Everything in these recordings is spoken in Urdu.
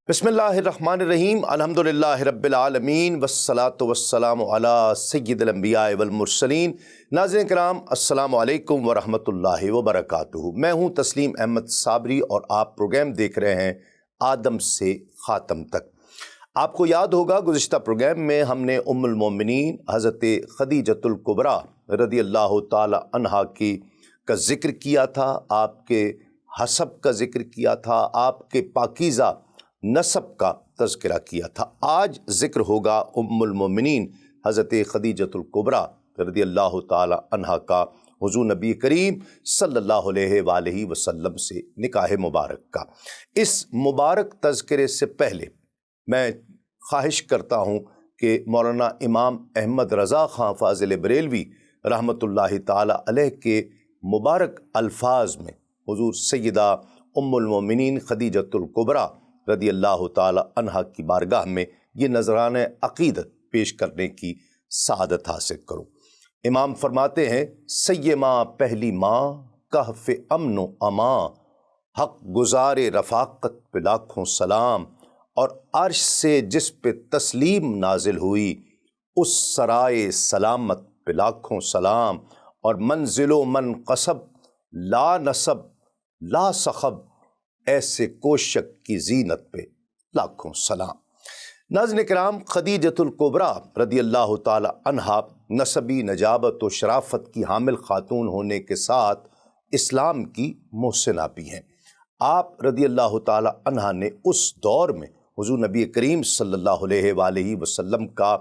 بسم اللہ الرحمن الرحیم الحمدللہ رب العالمین والصلاة والسلام علی سید الانبیاء والمرسلین۔ ناظرین کرام، السلام علیکم ورحمۃ اللہ وبرکاتہ۔ میں ہوں تسلیم احمد صابری اور آپ پروگرام دیکھ رہے ہیں آدم سے خاتم تک۔ آپ کو یاد ہوگا گزشتہ پروگرام میں ہم نے ام المومنین حضرت خدیجۃ الکبریٰ رضی اللہ تعالی عنہا کا ذکر کیا تھا، آپ کے حسب کا ذکر کیا تھا، آپ کے پاکیزہ نسب کا تذکرہ کیا تھا۔ آج ذکر ہوگا ام المومنین حضرت خدیجۃ الکبریٰ رضی اللہ تعالی عنہا کا حضور نبی کریم صلی اللہ علیہ وآلہ وسلم سے نکاح مبارک کا۔ اس مبارک تذکرے سے پہلے میں خواہش کرتا ہوں کہ مولانا امام احمد رضا خان فاضل بریلوی رحمۃ اللہ تعالی علیہ کے مبارک الفاظ میں حضور سیدہ ام المومنین خدیجۃ الکبریٰ رضی اللہ تعالی عنہا کی بارگاہ میں یہ نذرانہ عقیدت پیش کرنے کی سعادت حاصل کروں۔ امام فرماتے ہیں، سیما پہلی ماں کہف امن و امان، حق گزار رفاقت پہ لاکھوں سلام، اور عرش سے جس پہ تسلیم نازل ہوئی اس سرائے سلامت پہ لاکھوں سلام، اور منزل و منقصب لا نسب لا صخب، ایسے کوشک کی زینت پہ لاکھوں سلام۔ ناظرین کرام، خدیجۃ الکبریٰ رضی اللہ تعالی عنہا نسبی نجابت و شرافت کی حامل خاتون ہونے کے ساتھ اسلام کی محسنہ بھی ہیں۔ آپ رضی اللہ تعالی عنہا نے اس دور میں حضور نبی کریم صلی اللہ علیہ وآلہ وسلم کا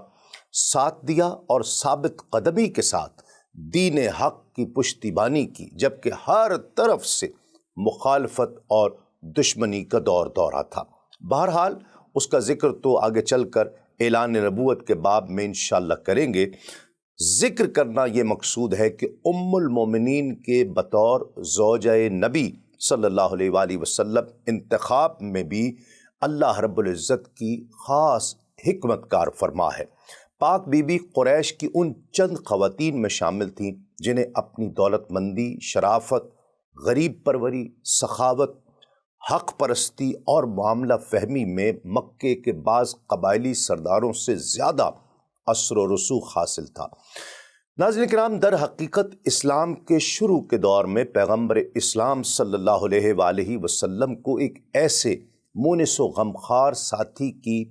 ساتھ دیا اور ثابت قدمی کے ساتھ دین حق کی پشتیبانی کی، جبکہ ہر طرف سے مخالفت اور دشمنی کا دورہ تھا۔ بہرحال اس کا ذکر تو آگے چل کر اعلان نبوت کے باب میں انشاءاللہ کریں گے۔ ذکر کرنا یہ مقصود ہے کہ ام المومنین کے بطور زوجہ نبی صلی اللہ علیہ وآلہ وسلم انتخاب میں بھی اللہ رب العزت کی خاص حکمت کار فرما ہے۔ پاک بی بی قریش کی ان چند خواتین میں شامل تھیں جنہیں اپنی دولت مندی، شرافت، غریب پروری، سخاوت، حق پرستی اور معاملہ فہمی میں مکے کے بعض قبائلی سرداروں سے زیادہ اثر و رسوخ حاصل تھا۔ ناظرین کرام، در حقیقت اسلام کے شروع کے دور میں پیغمبر اسلام صلی اللہ علیہ وآلہ وسلم کو ایک ایسے مونس و غمخوار ساتھی کی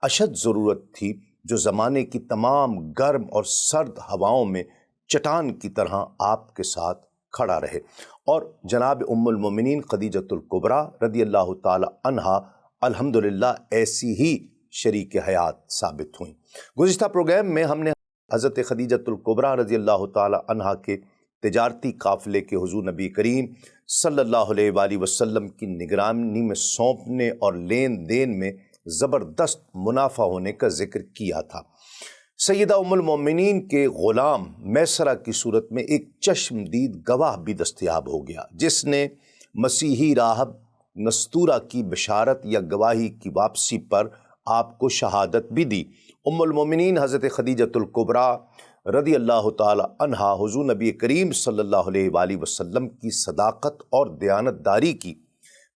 اشد ضرورت تھی جو زمانے کی تمام گرم اور سرد ہواؤں میں چٹان کی طرح آپ کے ساتھ کھڑا رہے، اور جناب ام المومنین خدیجۃ الکبریٰ رضی اللہ تعالی عنہا الحمدللہ ایسی ہی شریک حیات ثابت ہوئیں۔ گزشتہ پروگرام میں ہم نے حضرت خدیجۃ الکبریٰ رضی اللہ تعالی عنہا کے تجارتی قافلے کے حضور نبی کریم صلی اللہ علیہ وآلہ وسلم کی نگرانی میں سونپنے اور لین دین میں زبردست منافع ہونے کا ذکر کیا تھا۔ سیدہ ام المومنین کے غلام میسرہ کی صورت میں ایک چشمدید گواہ بھی دستیاب ہو گیا، جس نے مسیحی راہب نستورہ کی بشارت یا گواہی کی واپسی پر آپ کو شہادت بھی دی۔ ام المومنین حضرت خدیجۃ الکبریٰ رضی اللہ تعالی عنہا حضور نبی کریم صلی اللہ علیہ وآلہ وسلم کی صداقت اور دیانت داری کی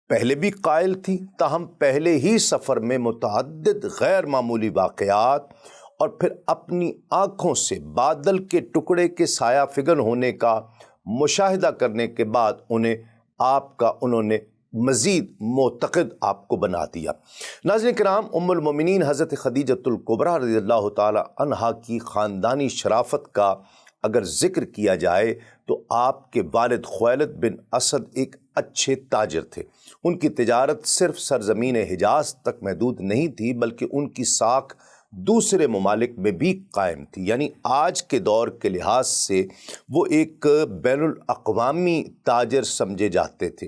پہلے بھی قائل تھی، تاہم پہلے ہی سفر میں متعدد غیر معمولی واقعات اور پھر اپنی آنکھوں سے بادل کے ٹکڑے کے سایہ فگن ہونے کا مشاہدہ کرنے کے بعد انہوں نے مزید معتقد آپ کو بنا دیا۔ ناظرین کرام، ام المومنین حضرت خدیجۃ الکبریٰ رضی اللہ تعالی عنہا کی خاندانی شرافت کا اگر ذکر کیا جائے تو آپ کے والد خویلد بن اسد ایک اچھے تاجر تھے۔ ان کی تجارت صرف سرزمین حجاز تک محدود نہیں تھی، بلکہ ان کی ساکھ دوسرے ممالک میں بھی قائم تھی، یعنی آج کے دور کے لحاظ سے وہ ایک بین الاقوامی تاجر سمجھے جاتے تھے۔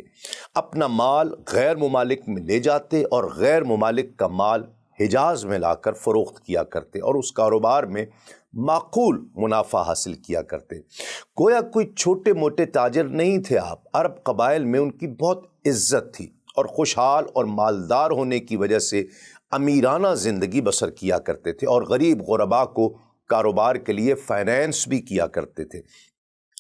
اپنا مال غیر ممالک میں لے جاتے اور غیر ممالک کا مال حجاز میں لا کر فروخت کیا کرتے اور اس کاروبار میں معقول منافع حاصل کیا کرتے۔ گویا کوئی چھوٹے موٹے تاجر نہیں تھے آپ۔ عرب قبائل میں ان کی بہت عزت تھی اور خوشحال اور مالدار ہونے کی وجہ سے امیرانہ زندگی بسر کیا کرتے تھے اور غریب غربا کو کاروبار کے لیے فائنینس بھی کیا کرتے تھے۔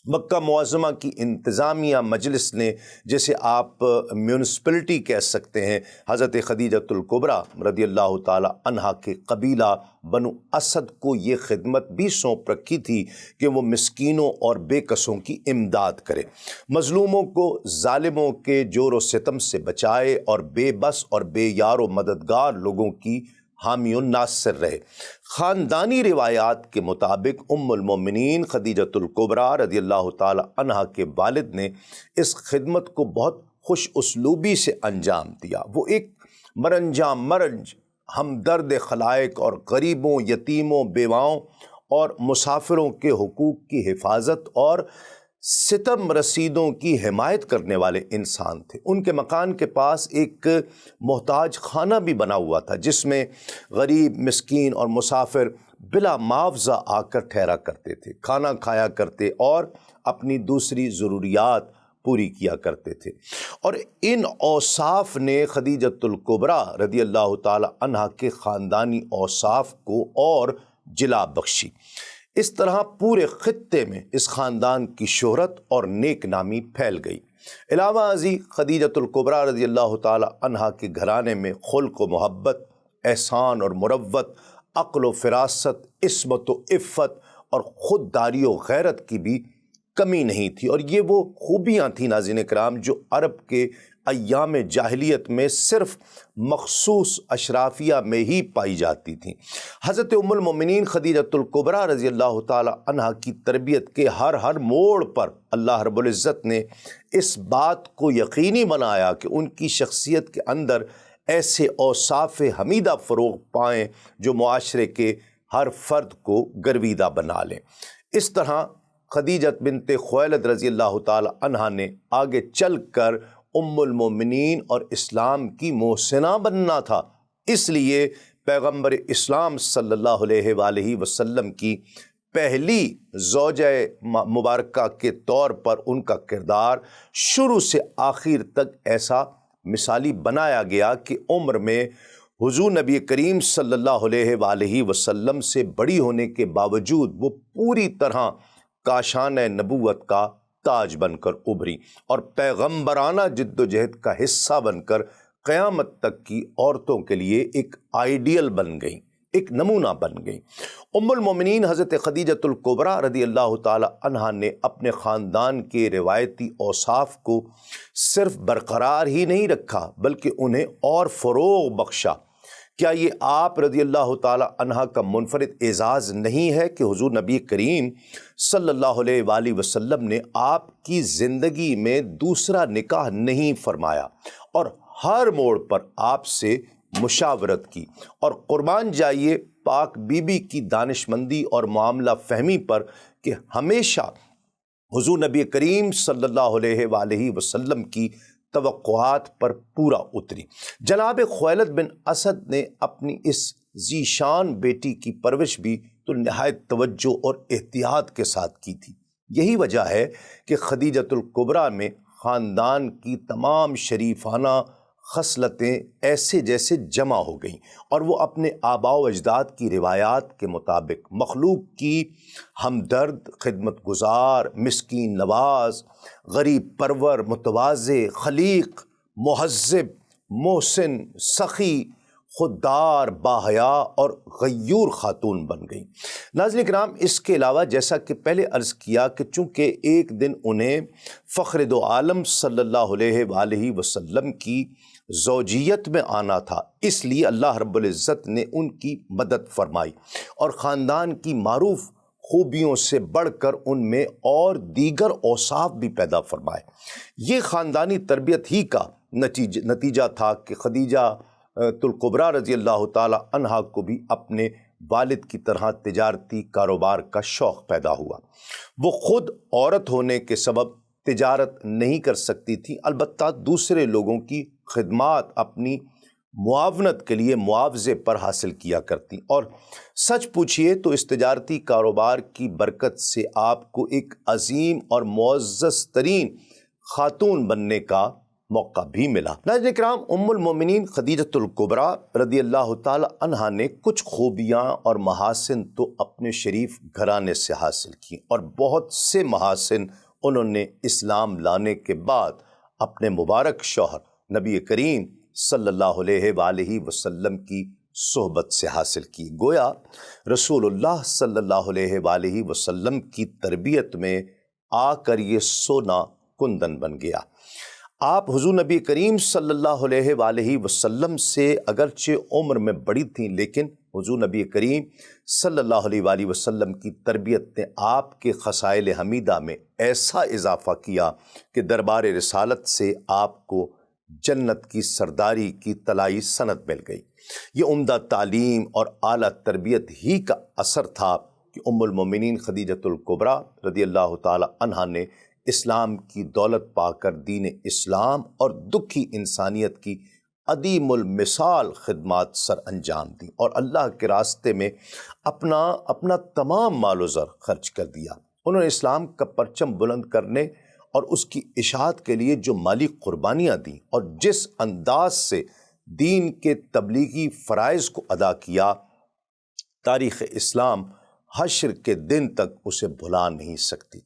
مکہ معظمہ کی انتظامیہ مجلس نے، جیسے آپ میونسپلٹی کہہ سکتے ہیں، حضرت خدیجۃ الکبریٰ رضی اللہ تعالی عنہا کے قبیلہ بنو اسد کو یہ خدمت بھی سونپ رکھی تھی کہ وہ مسکینوں اور بے کسوں کی امداد کرے، مظلوموں کو ظالموں کے جور و ستم سے بچائے اور بے بس اور بے یار و مددگار لوگوں کی حامی و ناصر رہے۔ خاندانی روایات کے مطابق ام المومنین خدیجۃ الکبریٰ رضی اللہ تعالی عنہا کے والد نے اس خدمت کو بہت خوش اسلوبی سے انجام دیا۔ وہ ایک مرنج ہمدرد خلائق اور غریبوں، یتیموں، بیواؤں اور مسافروں کے حقوق کی حفاظت اور ستم رسیدوں کی حمایت کرنے والے انسان تھے۔ ان کے مکان کے پاس ایک محتاج خانہ بھی بنا ہوا تھا جس میں غریب، مسکین اور مسافر بلا معاوضہ آ کر ٹھہرا کرتے تھے، کھانا کھایا کرتے اور اپنی دوسری ضروریات پوری کیا کرتے تھے۔ اور ان اوصاف نے خدیجۃ الکبریٰ رضی اللہ تعالی عنہا کے خاندانی اوصاف کو اور جلا بخشی۔ اس طرح پورے خطے میں اس خاندان کی شہرت اور نیک نامی پھیل گئی۔ علاوہ ازیں خدیجۃ الکبریٰ رضی اللہ تعالی عنہا کے گھرانے میں خلق و محبت، احسان اور مروت، عقل و فراست، عصمت و عفت اور خودداری و غیرت کی بھی کمی نہیں تھی، اور یہ وہ خوبیاں تھیں ناظرین کرام جو عرب کے ایام جاہلیت میں صرف مخصوص اشرافیہ میں ہی پائی جاتی تھیں۔ حضرت ام المومنین خدیجۃ الکبریٰ رضی اللہ تعالی عنہا کی تربیت کے ہر موڑ پر اللہ رب العزت نے اس بات کو یقینی بنایا کہ ان کی شخصیت کے اندر ایسے اوصاف حمیدہ فروغ پائیں جو معاشرے کے ہر فرد کو گرویدہ بنا لیں۔ اس طرح خدیجہ بنت خویلد رضی اللہ تعالی عنہا نے آگے چل کر ام المومنین اور اسلام کی محسنہ بننا تھا، اس لیے پیغمبر اسلام صلی اللہ علیہ وآلہ وسلم کی پہلی زوجہ مبارکہ کے طور پر ان کا کردار شروع سے آخر تک ایسا مثالی بنایا گیا کہ عمر میں حضور نبی کریم صلی اللہ علیہ وآلہ وسلم سے بڑی ہونے کے باوجود وہ پوری طرح کاشان نبوت کا تاج بن کر ابھری اور پیغمبرانہ جد و جہد کا حصہ بن کر قیامت تک کی عورتوں کے لیے ایک آئیڈیل بن گئیں، ایک نمونہ بن گئیں۔ ام المومنین حضرت خدیجۃ الکبریٰ رضی اللہ تعالی عنہا نے اپنے خاندان کے روایتی اوصاف کو صرف برقرار ہی نہیں رکھا بلکہ انہیں اور فروغ بخشا۔ کیا یہ آپ رضی اللہ تعالی عنہا کا منفرد اعزاز نہیں ہے کہ حضور نبی کریم صلی اللہ علیہ وآلہ وسلم نے آپ کی زندگی میں دوسرا نکاح نہیں فرمایا اور ہر موڑ پر آپ سے مشاورت کی، اور قربان جائیے پاک بی بی کی دانشمندی اور معاملہ فہمی پر کہ ہمیشہ حضور نبی کریم صلی اللہ علیہ وآلہ وسلم کی توقعات پر پورا اتری۔ جناب خویلد بن اسد نے اپنی اس ذیشان بیٹی کی پرورش بھی تو نہایت توجہ اور احتیاط کے ساتھ کی تھی۔ یہی وجہ ہے کہ خدیجۃ الکبریٰ میں خاندان کی تمام شریفانہ خصلتیں ایسے جیسے جمع ہو گئیں، اور وہ اپنے آباء و اجداد کی روایات کے مطابق مخلوق کی ہمدرد، خدمت گزار، مسکین نواز، غریب پرور، متواضع، خلیق، مہذب، محسن، سخی، خوددار، باحیا اور غیور خاتون بن گئیں۔ ناظرین کرام، اس کے علاوہ جیسا کہ پہلے عرض کیا کہ چونکہ ایک دن انہیں فخر دو عالم صلی اللہ علیہ وآلہ وسلم کی زوجیت میں آنا تھا، اس لیے اللہ رب العزت نے ان کی مدد فرمائی اور خاندان کی معروف خوبیوں سے بڑھ کر ان میں اور دیگر اوصاف بھی پیدا فرمائے۔ یہ خاندانی تربیت ہی کا نتیجہ تھا کہ خدیجہ الکبریٰ رضی اللہ تعالی عنہا کو بھی اپنے والد کی طرح تجارتی کاروبار کا شوق پیدا ہوا۔ وہ خود عورت ہونے کے سبب تجارت نہیں کر سکتی تھی، البتہ دوسرے لوگوں کی خدمات اپنی معاونت کے لیے معاوضے پر حاصل کیا کرتی، اور سچ پوچھئے تو اس تجارتی کاروبار کی برکت سے آپ کو ایک عظیم اور معزز ترین خاتون بننے کا موقع بھی ملا۔ ناظرین کرام، ام المومنین خدیجۃ الکبریٰ رضی اللہ تعالی عنہا نے کچھ خوبیاں اور محاسن تو اپنے شریف گھرانے سے حاصل کی، اور بہت سے محاسن انہوں نے اسلام لانے کے بعد اپنے مبارک شوہر نبی کریم صلی اللہ علیہ وآلہ وسلم کی صحبت سے حاصل کی۔ گویا رسول اللہ صلی اللہ علیہ وآلہ وسلم کی تربیت میں آ کر یہ سونا کندن بن گیا۔ آپ حضور نبی کریم صلی اللہ علیہ وآلہ وسلم سے اگرچہ عمر میں بڑی تھیں، لیکن حضور نبی کریم صلی اللہ علیہ وآلہ وسلم کی تربیت نے آپ کے خصائل حمیدہ میں ایسا اضافہ کیا کہ دربار رسالت سے آپ کو جنت کی سرداری کی طلائی سند مل گئی۔ یہ عمدہ تعلیم اور اعلیٰ تربیت ہی کا اثر تھا کہ ام المومنین خدیجۃ الکبریٰ رضی اللہ تعالی عنہا نے اسلام کی دولت پا کر دین اسلام اور دکھی انسانیت کی عدیم المثال خدمات سر انجام دیں، اور اللہ کے راستے میں اپنا تمام مال و زر خرچ کر دیا۔ انہوں نے اسلام کا پرچم بلند کرنے اور اس کی اشاعت کے لیے جو مالی قربانیاں دیں اور جس انداز سے دین کے تبلیغی فرائض کو ادا کیا، تاریخ اسلام حشر کے دن تک اسے بھلا نہیں سکتی۔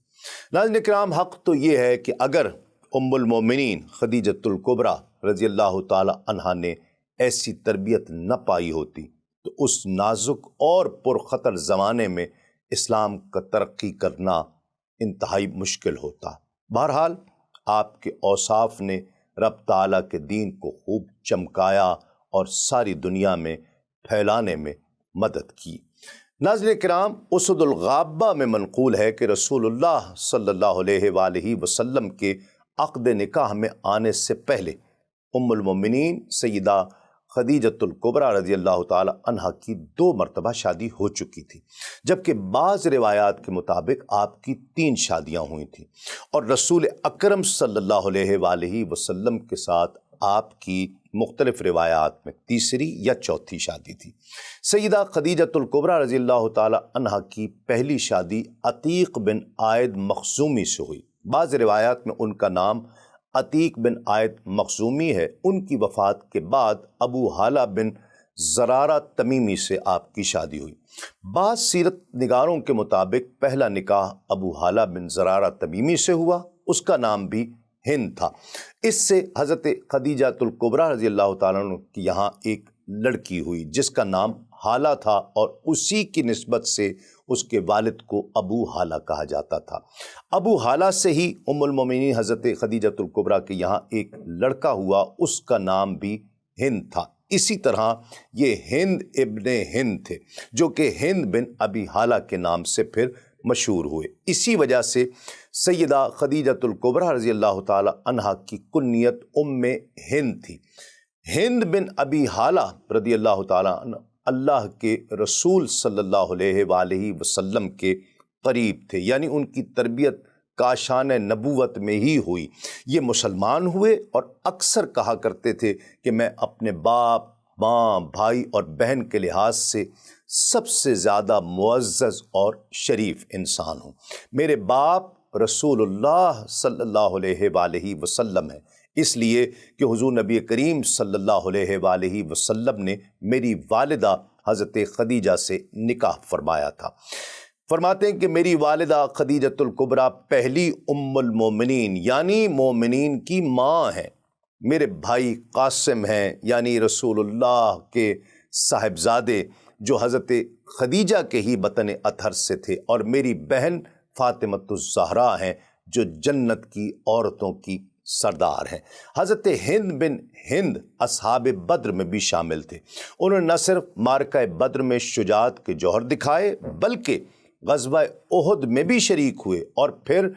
ناظرین کرام، حق تو یہ ہے کہ اگر ام المومنین خدیجۃ الکبریٰ رضی اللہ تعالی عنہا نے ایسی تربیت نہ پائی ہوتی تو اس نازک اور پرخطر زمانے میں اسلام کا ترقی کرنا انتہائی مشکل ہوتا۔ بہرحال آپ کے اوصاف نے رب تعالیٰ کے دین کو خوب چمکایا اور ساری دنیا میں پھیلانے میں مدد کی۔ ناظرین کرام، اسد الغابہ میں منقول ہے کہ رسول اللہ صلی اللہ علیہ وآلہ وسلم کے عقد نکاح میں آنے سے پہلے ام المومنین سیدہ خدیجۃ الکبریٰ رضی اللہ تعالی عنہا کی 2 مرتبہ شادی ہو چکی تھی، جبکہ بعض روایات کے مطابق آپ کی 3 شادیاں ہوئی تھیں، اور رسول اکرم صلی اللہ علیہ وآلہ وسلم کے ساتھ آپ کی مختلف روایات میں تیسری یا چوتھی شادی تھی۔ سیدہ خدیجۃ الکبریٰ رضی اللہ تعالی عنہا کی پہلی شادی عتیق بن عائد مخزومی سے ہوئی۔ بعض روایات میں ان کا نام عتیق بن عائد مخزومی ہے۔ ان کی وفات کے بعد ابو حالہ بن زرارہ تمیمی سے آپ کی شادی ہوئی۔ بعض سیرت نگاروں کے مطابق پہلا نکاح ابو حالہ بن زرارہ تمیمی سے ہوا، اس کا نام بھی ہند تھا۔ اس سے حضرت خدیجۃ الکبریٰ رضی اللہ تعالیٰ عنہ کی یہاں ایک لڑکی ہوئی جس کا نام حالہ تھا، اور اسی کی نسبت سے اس کے والد کو ابو حالہ کہا جاتا تھا۔ ابو حالہ سے ہی ام المومنین حضرت خدیجۃ الکبریٰ کے یہاں ایک لڑکا ہوا، اس کا نام بھی ہند تھا۔ اسی طرح یہ ہند ابن ہند تھے جو کہ ہند بن ابی حالہ کے نام سے پھر مشہور ہوئے۔ اسی وجہ سے سیدہ خدیجۃ الکبریٰ رضی اللہ تعالی عنہا کی کنیت ام ہند تھی۔ ہند بن ابی حالہ رضی اللہ تعالی عنہ اللہ کے رسول صلی اللہ علیہ وآلہ وسلم کے قریب تھے، یعنی ان کی تربیت کاشان نبوت میں ہی ہوئی۔ یہ مسلمان ہوئے اور اکثر کہا کرتے تھے کہ میں اپنے باپ، ماں، بھائی اور بہن کے لحاظ سے سب سے زیادہ معزز اور شریف انسان ہوں۔ میرے باپ رسول اللہ صلی اللہ علیہ وآلہ وسلم ہے، اس لیے کہ حضور نبی کریم صلی اللہ علیہ وآلہ وسلم نے میری والدہ حضرت خدیجہ سے نکاح فرمایا تھا۔ فرماتے ہیں کہ میری والدہ خدیجۃ الکبریٰ پہلی ام المومنین یعنی مومنین کی ماں ہیں۔ میرے بھائی قاسم ہیں یعنی رسول اللہ کے صاحبزادے جو حضرت خدیجہ کے ہی بطن اطہر سے تھے، اور میری بہن فاطمۃ الزہرا ہیں جو جنت کی عورتوں کی سردار ہیں۔ حضرت ہند بن ہند اصحاب بدر میں بھی شامل تھے۔ انہوں نے نہ صرف معرکہ بدر میں شجاعت کے جوہر دکھائے بلکہ غزوہ احد میں بھی شریک ہوئے، اور پھر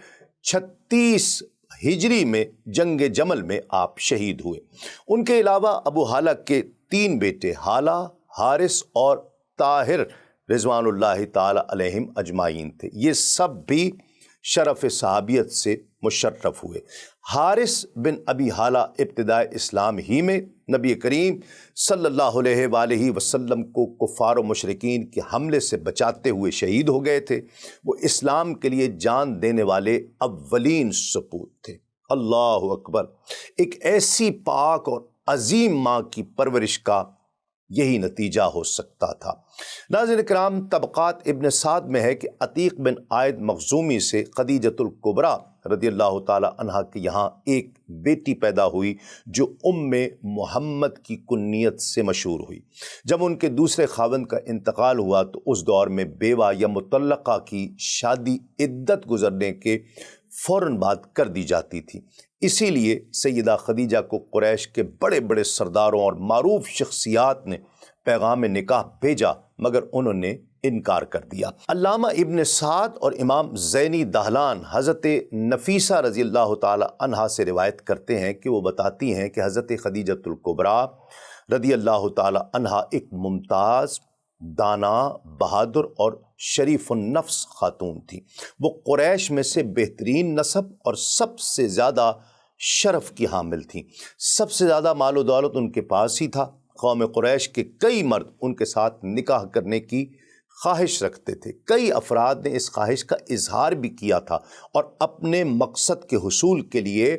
36 ہجری میں جنگ جمل میں آپ شہید ہوئے۔ ان کے علاوہ ابو حالہ کے 3 بیٹے حالہ، حارث اور طاہر رضوان اللہ تعالی علیہم اجمعین تھے۔ یہ سب بھی شرف صحابیت سے مشرف ہوئے۔ حارث بن ابی حالہ ابتدائے اسلام ہی میں نبی کریم صلی اللہ علیہ وآلہ وسلم کو کفار و مشرکین کے حملے سے بچاتے ہوئے شہید ہو گئے تھے۔ وہ اسلام کے لیے جان دینے والے اولین سپوت تھے۔ اللہ اکبر! ایک ایسی پاک اور عظیم ماں کی پرورش کا یہی نتیجہ ہو سکتا تھا۔ ناظرین کرام، طبقات ابن سعد میں ہے کہ عتیق بن عائد مخزومی سے خدیجۃ الکبریٰ رضی اللہ تعالی عنہا کے یہاں ایک بیٹی پیدا ہوئی جو محمد کی کنیت سے مشہور ہوئی۔ جب ان کے دوسرے خاوند کا انتقال ہوا تو اس دور میں بیوہ یا مطلقہ کی شادی عدت گزرنے کے فوراً بعد کر دی جاتی تھی۔ اسی لیے سیدہ خدیجہ کو قریش کے بڑے بڑے سرداروں اور معروف شخصیات نے پیغام نکاح بھیجا، مگر انہوں نے انکار کر دیا۔ علامہ ابن سعد اور امام زینی دہلان حضرت نفیسہ رضی اللہ تعالی عنہا سے روایت کرتے ہیں کہ وہ بتاتی ہیں کہ حضرت خدیجۃ الکبریٰ رضی اللہ تعالی عنہا ایک ممتاز، دانا، بہادر اور شریف النفس خاتون تھی۔ وہ قریش میں سے بہترین نسب اور سب سے زیادہ شرف کی حامل تھیں۔ سب سے زیادہ مال و دولت ان کے پاس ہی تھا۔ قوم قریش کے کئی مرد ان کے ساتھ نکاح کرنے کی خواہش رکھتے تھے۔ کئی افراد نے اس خواہش کا اظہار بھی کیا تھا اور اپنے مقصد کے حصول کے لیے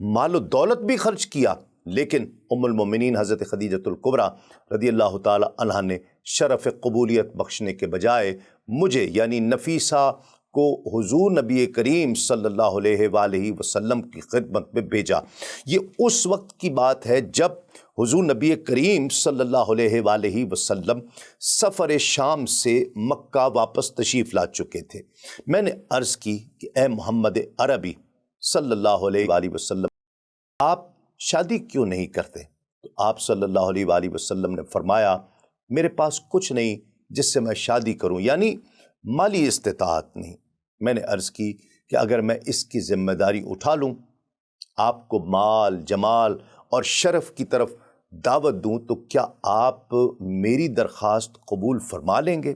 مال و دولت بھی خرچ کیا، لیکن ام المومنین حضرت خدیجۃ الکبریٰ رضی اللہ تعالی عنہا نے شرف قبولیت بخشنے کے بجائے مجھے یعنی نفیسہ کو حضور نبی کریم صلی اللہ علیہ وآلہ وسلم کی خدمت میں بھیجا۔ یہ اس وقت کی بات ہے جب حضور نبی کریم صلی اللہ علیہ وآلہ وسلم سفر شام سے مکہ واپس تشریف لا چکے تھے۔ میں نے عرض کی کہ اے محمد عربی صلی اللہ علیہ وآلہ وسلم، آپ شادی کیوں نہیں کرتے؟ تو آپ صلی اللہ علیہ وآلہ وسلم نے فرمایا، میرے پاس کچھ نہیں جس سے میں شادی کروں، یعنی مالی استطاعت نہیں۔ میں نے عرض کی کہ اگر میں اس کی ذمہ داری اٹھا لوں، آپ کو مال، جمال اور شرف کی طرف دعوت دوں تو کیا آپ میری درخواست قبول فرما لیں گے؟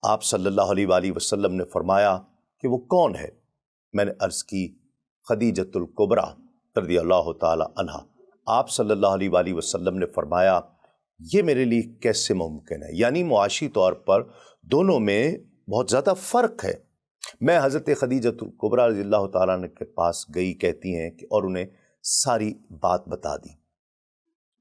آپ صلی اللہ علیہ وآلہ وسلم نے فرمایا کہ وہ کون ہے؟ میں نے عرض کی خدیجۃ الکبریٰ رضی اللہ تعالی عنہا۔ آپ صلی اللہ علیہ وآلہ وسلم نے فرمایا یہ میرے لیے کیسے ممکن ہے؟ یعنی معاشی طور پر دونوں میں بہت زیادہ فرق ہے۔ میں حضرت خدیجۃ الکبریٰ رضی اللہ تعالیٰ عنہ کے پاس گئی، کہتی ہیں کہ اور انہیں ساری بات بتا دی۔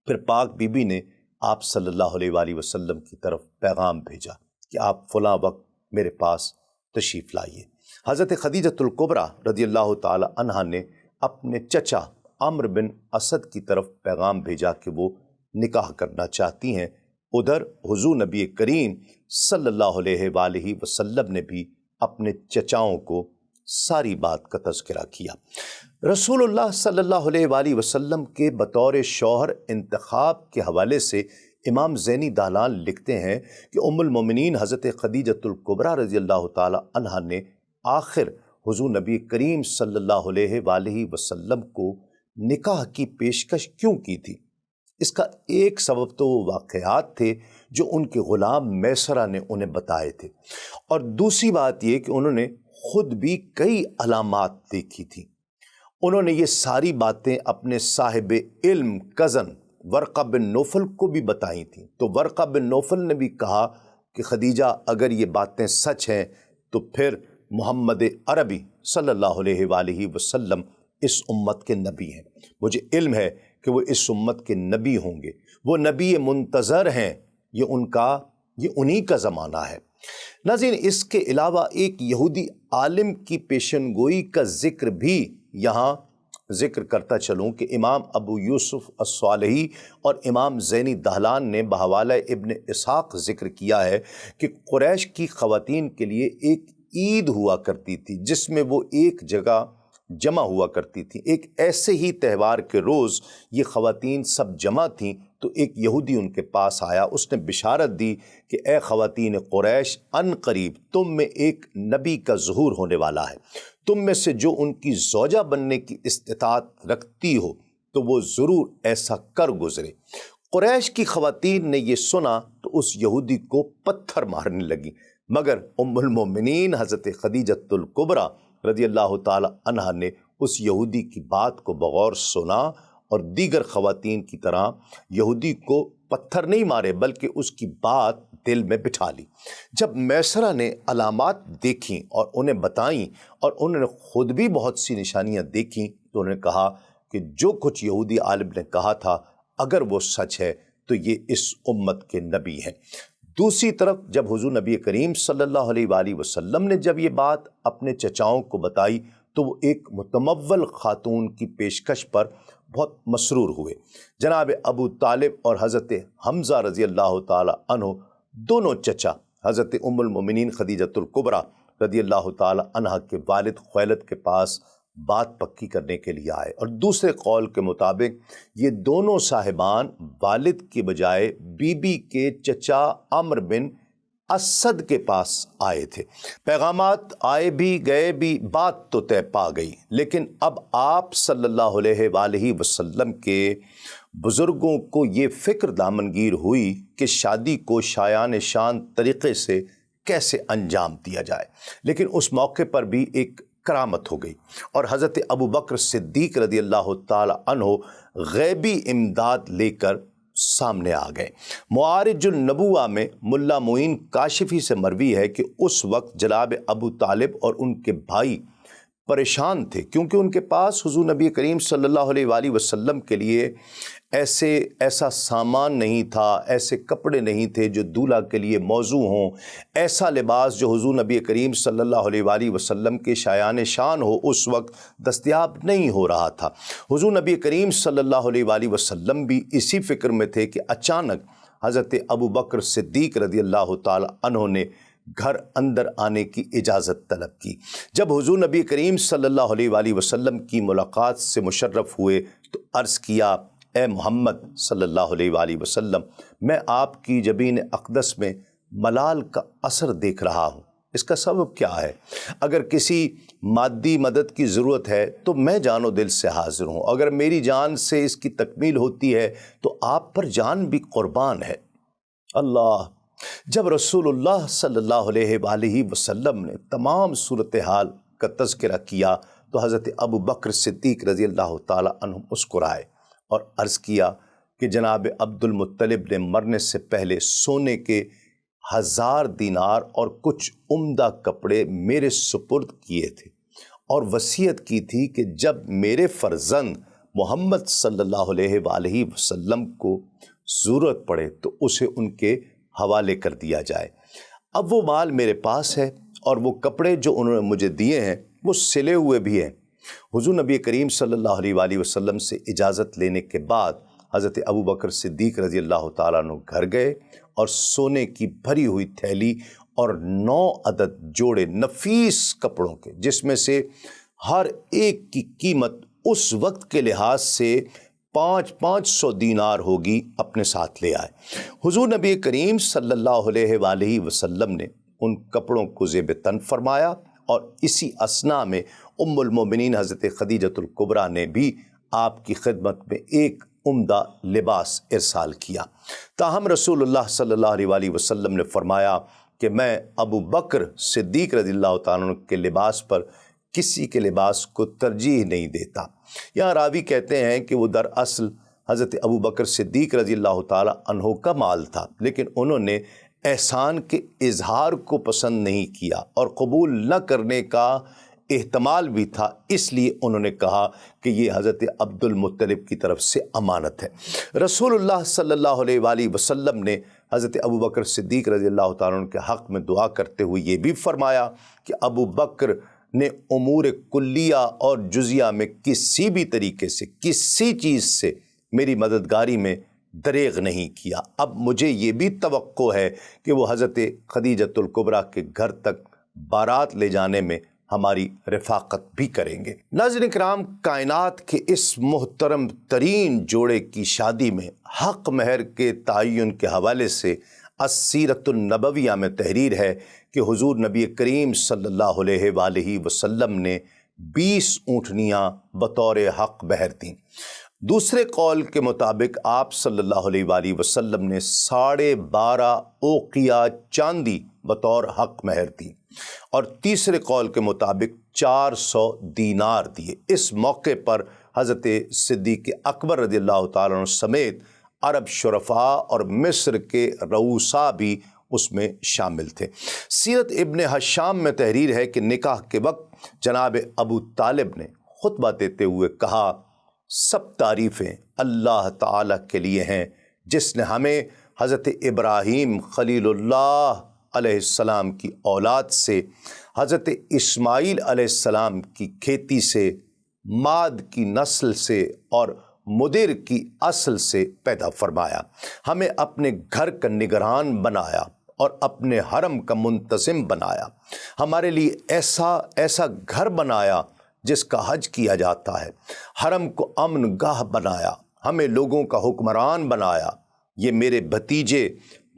پھر پاک بی بی نے آپ صلی اللہ علیہ وآلہ وسلم کی طرف پیغام بھیجا کہ آپ فلاں وقت میرے پاس تشریف لائیے۔ حضرت خدیجۃ الکبریٰ رضی اللہ تعالی عنہا نے اپنے چچا عمرو بن اسد کی طرف پیغام بھیجا کہ وہ نکاح کرنا چاہتی ہیں۔ ادھر حضور نبی کریم صلی اللہ علیہ وآلہ وسلم نے بھی اپنے چچاؤں کو ساری بات کا تذکرہ کیا۔ رسول اللہ صلی اللہ علیہ وآلہ وسلم کے بطور شوہر انتخاب کے حوالے سے امام زینی دہلان لکھتے ہیں کہ ام المومنین حضرت خدیجۃ الکبریٰ رضی اللہ تعالی عنہا نے آخر حضور نبی کریم صلی اللہ علیہ وآلہ وسلم کو نکاح کی پیشکش کیوں کی تھی؟ اس کا ایک سبب تو وہ واقعات تھے جو ان کے غلام میسرہ نے انہیں بتائے تھے، اور دوسری بات یہ کہ انہوں نے خود بھی کئی علامات دیکھی تھیں۔ انہوں نے یہ ساری باتیں اپنے صاحب علم کزن ورقہ بن نوفل کو بھی بتائی تھیں، تو ورقہ بن نوفل نے بھی کہا کہ خدیجہ اگر یہ باتیں سچ ہیں تو پھر محمد عربی صلی اللہ علیہ وآلہ وسلم اس امت کے نبی ہیں۔ مجھے علم ہے کہ وہ اس امت کے نبی ہوں گے، وہ نبی منتظر ہیں، یہ انہی کا زمانہ ہے۔ ناظرین، اس کے علاوہ ایک یہودی عالم کی پیشن گوئی کا ذکر بھی یہاں ذکر کرتا چلوں کہ امام ابو یوسف الصالحی اور امام زینی دہلان نے بحوالہ ابن اسحاق ذکر کیا ہے کہ قریش کی خواتین کے لیے ایک عید ہوا کرتی تھی جس میں وہ ایک جگہ جمع ہوا کرتی تھی۔ ایک ایسے ہی تہوار کے روز یہ خواتین سب جمع تھیں تو ایک یہودی ان کے پاس آیا، اس نے بشارت دی کہ اے خواتین قریش، ان قریب تم میں ایک نبی کا ظہور ہونے والا ہے، تم میں سے جو ان کی زوجہ بننے کی استطاعت رکھتی ہو تو وہ ضرور ایسا کر گزرے۔ قریش کی خواتین نے یہ سنا تو اس یہودی کو پتھر مارنے لگی، مگر ام المومنین حضرت خدیجۃ الکبریٰ رضی اللہ تعالی عنہا نے اس یہودی کی بات کو بغور سنا اور دیگر خواتین کی طرح یہودی کو پتھر نہیں مارے بلکہ اس کی بات دل میں بٹھا لی۔ جب میسرہ نے علامات دیکھیں اور انہیں بتائیں اور انہوں نے خود بھی بہت سی نشانیاں دیکھیں تو انہوں نے کہا کہ جو کچھ یہودی عالم نے کہا تھا اگر وہ سچ ہے تو یہ اس امت کے نبی ہیں۔ دوسری طرف جب حضور نبی کریم صلی اللہ علیہ وآلہ وسلم نے جب یہ بات اپنے چچاؤں کو بتائی تو وہ ایک متمول خاتون کی پیشکش پر بہت مسرور ہوئے۔ جناب ابو طالب اور حضرت حمزہ رضی اللہ تعالی عنہ دونوں چچا حضرت ام المؤمنین خدیجۃ الکبریٰ رضی اللہ تعالی عنہ کے والد خویلد کے پاس بات پکی کرنے کے لیے آئے، اور دوسرے قول کے مطابق یہ دونوں صاحبان والد کی بجائے بی بی کے چچا عمرو بن اسد کے پاس آئے تھے۔ پیغامات آئے بھی گئے بھی، بات تو طے پا گئی، لیکن اب آپ صلی اللہ علیہ وآلہ وسلم کے بزرگوں کو یہ فکر دامنگیر ہوئی کہ شادی کو شایان شان طریقے سے کیسے انجام دیا جائے، لیکن اس موقع پر بھی ایک کرامت ہو گئی اور حضرت ابو بکر صدیق رضی اللہ تعالی عنہ غیبی امداد لے کر سامنے آ گئے۔ معارج النبوہ میں ملا معین کاشفی سے مروی ہے کہ اس وقت جناب ابو طالب اور ان کے بھائی پریشان تھے کیونکہ ان کے پاس حضور نبی کریم صلی اللہ علیہ وآلہ وسلم کے لیے ایسا سامان نہیں تھا، ایسے کپڑے نہیں تھے جو دولہا کے لیے موزوں ہوں، ایسا لباس جو حضور نبی کریم صلی اللہ علیہ وآلہ وسلم کے شایان شان ہو اس وقت دستیاب نہیں ہو رہا تھا۔ حضور نبی کریم صلی اللہ علیہ وآلہ وسلم بھی اسی فکر میں تھے کہ اچانک حضرت ابو بکر صدیق رضی اللہ تعالی عنہ نے گھر اندر آنے کی اجازت طلب کی۔ جب حضور نبی کریم صلی اللہ علیہ وآلہ وسلم کی ملاقات سے مشرف ہوئے تو عرض کیا، اے محمد صلی اللہ علیہ وآلہ وسلم، میں آپ کی جبین اقدس میں ملال کا اثر دیکھ رہا ہوں، اس کا سبب کیا ہے؟ اگر کسی مادی مدد کی ضرورت ہے تو میں جان و دل سے حاضر ہوں، اگر میری جان سے اس کی تکمیل ہوتی ہے تو آپ پر جان بھی قربان ہے۔ اللہ! جب رسول اللہ صلی اللہ علیہ وآلہ وسلم نے تمام صورتحال کا تذکرہ کیا تو حضرت ابو بکر صدیق رضی اللہ تعالی عنہ مسکرائے اور عرض کیا کہ جناب عبد المطلب نے مرنے سے پہلے سونے کے 1000 دینار اور کچھ عمدہ کپڑے میرے سپرد کیے تھے اور وصیت کی تھی کہ جب میرے فرزند محمد صلی اللہ علیہ وآلہ وسلم کو ضرورت پڑے تو اسے ان کے حوالے کر دیا جائے۔ اب وہ مال میرے پاس ہے اور وہ کپڑے جو انہوں نے مجھے دیے ہیں وہ سلے ہوئے بھی ہیں۔ حضور نبی کریم صلی اللہ علیہ وآلہ وسلم سے اجازت لینے کے بعد حضرت ابو بکر صدیق رضی اللہ تعالیٰ عنہ گھر گئے اور سونے کی بھری ہوئی تھیلی اور 9 عدد جوڑے نفیس کپڑوں کے، جس میں سے ہر ایک کی قیمت اس وقت کے لحاظ سے 500 دینار ہوگی، اپنے ساتھ لے آئے۔ حضور نبی کریم صلی اللہ علیہ وآلہ وسلم نے ان کپڑوں کو زیب تن فرمایا اور اسی اثناء میں ام المومنین حضرت خدیجۃ الکبریٰ نے بھی آپ کی خدمت میں ایک عمدہ لباس ارسال کیا۔ تاہم رسول اللہ صلی اللہ علیہ وآلہ وسلم نے فرمایا کہ میں ابو بکر صدیق رضی اللہ تعالیٰ عنہ کے لباس پر کسی کے لباس کو ترجیح نہیں دیتا۔ یہاں راوی کہتے ہیں کہ وہ دراصل حضرت ابو بکر صدیق رضی اللہ تعالیٰ عنہ کا مال تھا، لیکن انہوں نے احسان کے اظہار کو پسند نہیں کیا اور قبول نہ کرنے کا احتمال بھی تھا، اس لیے انہوں نے کہا کہ یہ حضرت عبد المطلب کی طرف سے امانت ہے۔ رسول اللہ صلی اللہ علیہ وآلہ وسلم نے حضرت ابو بکر صدیق رضی اللہ تعالیٰ عنہ کے حق میں دعا کرتے ہوئے یہ بھی فرمایا کہ ابو بکر نے امور کلیہ اور جزیہ میں کسی بھی طریقے سے کسی چیز سے میری مددگاری میں دریغ نہیں کیا۔ اب مجھے یہ بھی توقع ہے کہ وہ حضرت خدیجۃ الکبریٰ کے گھر تک بارات لے جانے میں ہماری رفاقت بھی کریں گے۔ ناظرین کرام، کائنات کے اس محترم ترین جوڑے کی شادی میں حق مہر کے تعین کے حوالے سے السیرۃ النبویہ میں تحریر ہے کہ حضور نبی کریم صلی اللہ علیہ وآلہ وسلم نے 20 اونٹنیاں بطور حق مہر دیں۔ دوسرے قول کے مطابق آپ صلی اللہ علیہ وآلہ وسلم نے 12.5 اوقیہ چاندی بطور حق مہر دی اور تیسرے قول کے مطابق 400 دینار دیے۔ اس موقع پر حضرت صدیق اکبر رضی اللہ تعالیٰ عنہ سمیت عرب شرفاء اور مصر کے رؤساء بھی اس میں شامل تھے۔ سیرت ابن ہشام میں تحریر ہے کہ نکاح کے وقت جناب ابو طالب نے خطبہ دیتے ہوئے کہا، سب تعریفیں اللہ تعالیٰ کے لیے ہیں جس نے ہمیں حضرت ابراہیم خلیل اللہ علیہ السلام کی اولاد سے، حضرت اسماعیل علیہ السلام کی کھیتی سے، ماد کی نسل سے اور مدر کی اصل سے پیدا فرمایا، ہمیں اپنے گھر کا نگران بنایا اور اپنے حرم کا منتظم بنایا، ہمارے لیے ایسا گھر بنایا جس کا حج کیا جاتا ہے، حرم کو امن گاہ بنایا، ہمیں لوگوں کا حکمران بنایا، یہ میرے بھتیجے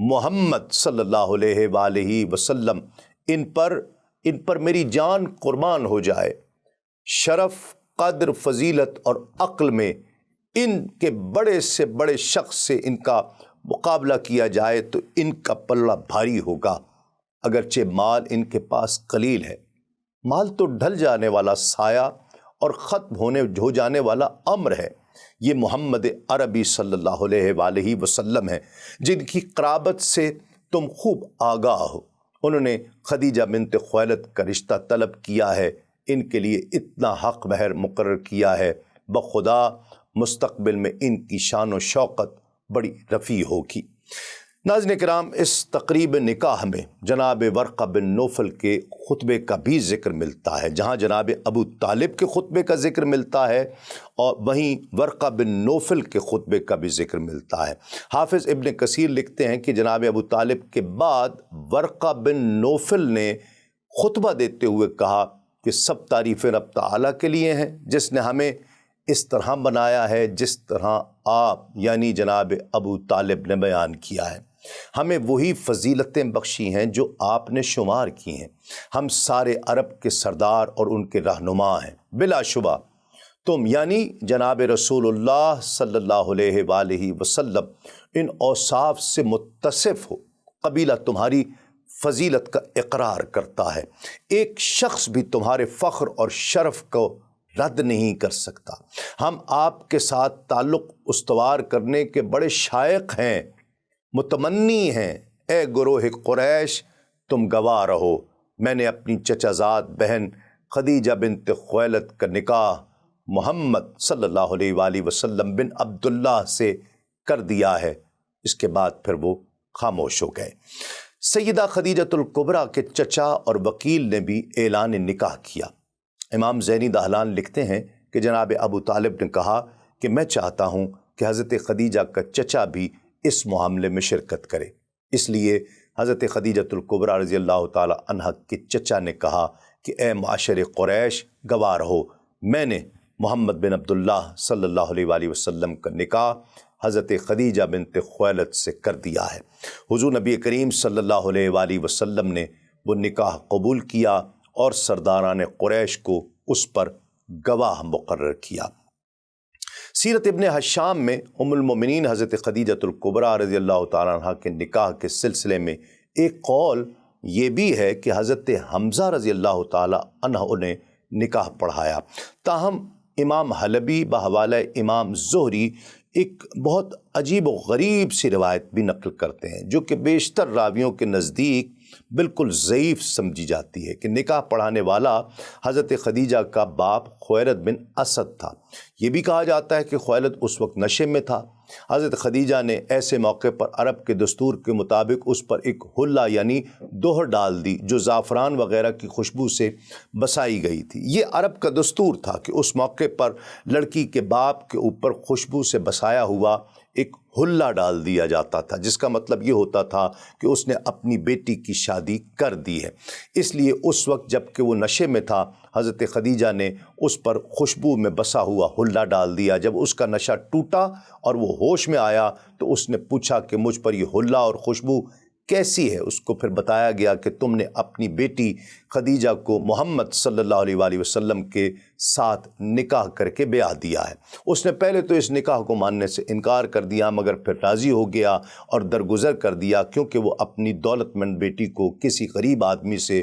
محمد صلی اللہ علیہ وآلہ وسلم ان پر میری جان قربان ہو جائے، شرف، قدر، فضیلت اور عقل میں ان کے بڑے سے بڑے شخص سے ان کا مقابلہ کیا جائے تو ان کا پلڑا بھاری ہوگا، اگرچہ مال ان کے پاس قلیل ہے، مال تو ڈھل جانے والا سایہ اور ختم ہو جانے والا امر ہے، یہ محمد عربی صلی اللہ علیہ وآلہ وسلم ہیں جن کی قرابت سے تم خوب آگاہ ہو، انہوں نے خدیجہ بنت خویلد کا رشتہ طلب کیا ہے، ان کے لیے اتنا حق مہر مقرر کیا ہے، بخدا مستقبل میں ان کی شان و شوکت بڑی رفیع ہوگی۔ ناظرین کرام، اس تقریب نکاح میں جناب ورقہ بن نوفل کے خطبے کا بھی ذکر ملتا ہے، جہاں جناب ابو طالب کے خطبے کا ذکر ملتا ہے اور وہیں ورقہ بن نوفل کے خطبے کا بھی ذکر ملتا ہے۔ حافظ ابن کثیر لکھتے ہیں کہ جناب ابو طالب کے بعد ورقہ بن نوفل نے خطبہ دیتے ہوئے کہا کہ سب تعریفیں رب تعالیٰ کے لیے ہیں جس نے ہمیں اس طرح بنایا ہے جس طرح آپ یعنی جناب ابو طالب نے بیان کیا ہے، ہمیں وہی فضیلتیں بخشی ہیں جو آپ نے شمار کی ہیں، ہم سارے عرب کے سردار اور ان کے رہنما ہیں، بلا شبہ تم یعنی جناب رسول اللہ صلی اللہ علیہ وآلہ وسلم ان اوصاف سے متصف ہو، قبیلہ تمہاری فضیلت کا اقرار کرتا ہے، ایک شخص بھی تمہارے فخر اور شرف کو رد نہیں کر سکتا، ہم آپ کے ساتھ تعلق استوار کرنے کے بڑے شائق ہیں، متمنی ہیں، اے گروہ قریش تم گواہ رہو، میں نے اپنی چچا زاد بہن خدیجہ بنت خویلد کا نکاح محمد صلی اللہ علیہ وآلہ وسلم بن عبداللہ سے کر دیا ہے۔ اس کے بعد پھر وہ خاموش ہو گئے۔ سیدہ خدیجۃ الکبریٰ کے چچا اور وکیل نے بھی اعلان نکاح کیا۔ امام زینی دہلان لکھتے ہیں کہ جناب ابو طالب نے کہا کہ میں چاہتا ہوں کہ حضرت خدیجہ کا چچا بھی اس معاملے میں شرکت کرے، اس لیے حضرت خدیجۃ الکبریٰ رضی اللہ تعالی عنہ کے چچا نے کہا کہ اے معاشر قریش گواہ رہو، میں نے محمد بن عبداللہ صلی اللہ علیہ وآلہ وسلم کا نکاح حضرت خدیجہ بنت خویلد سے کر دیا ہے۔ حضور نبی کریم صلی اللہ علیہ وآلہ وسلم نے وہ نکاح قبول کیا اور سرداران قریش کو اس پر گواہ مقرر کیا۔ سیرت ابن ہشام میں ام المومنین حضرت خدیجۃ الکبریٰ رضی اللہ تعالیٰ عنہ کے نکاح کے سلسلے میں ایک قول یہ بھی ہے کہ حضرت حمزہ رضی اللہ تعالیٰ عنہ نے نکاح پڑھایا، تاہم امام حلبی بحوالہ امام زہری ایک بہت عجیب و غریب سی روایت بھی نقل کرتے ہیں جو کہ بیشتر راویوں کے نزدیک بالکل ضعیف سمجھی جاتی ہے کہ نکاح پڑھانے والا حضرت خدیجہ کا باپ خویلد بن اسد تھا۔ یہ بھی کہا جاتا ہے کہ خویلد اس وقت نشے میں تھا، حضرت خدیجہ نے ایسے موقع پر عرب کے دستور کے مطابق اس پر ایک حلہ یعنی دوہر ڈال دی جو زعفران وغیرہ کی خوشبو سے بسائی گئی تھی۔ یہ عرب کا دستور تھا کہ اس موقع پر لڑکی کے باپ کے اوپر خوشبو سے بسایا ہوا ایک حلہ ڈال دیا جاتا تھا، جس کا مطلب یہ ہوتا تھا کہ اس نے اپنی بیٹی کی شادی کر دی ہے۔ اس لیے اس وقت جب کہ وہ نشے میں تھا، حضرت خدیجہ نے اس پر خوشبو میں بسا ہوا حلہ ڈال دیا۔ جب اس کا نشہ ٹوٹا اور وہ ہوش میں آیا تو اس نے پوچھا کہ مجھ پر یہ حلہ اور خوشبو کیسی ہے؟ اس کو پھر بتایا گیا کہ تم نے اپنی بیٹی خدیجہ کو محمد صلی اللہ علیہ وآلہ وسلم کے ساتھ نکاح کر کے بیاہ دیا ہے۔ اس نے پہلے تو اس نکاح کو ماننے سے انکار کر دیا، مگر پھر راضی ہو گیا اور درگزر کر دیا، کیونکہ وہ اپنی دولت مند بیٹی کو کسی غریب آدمی سے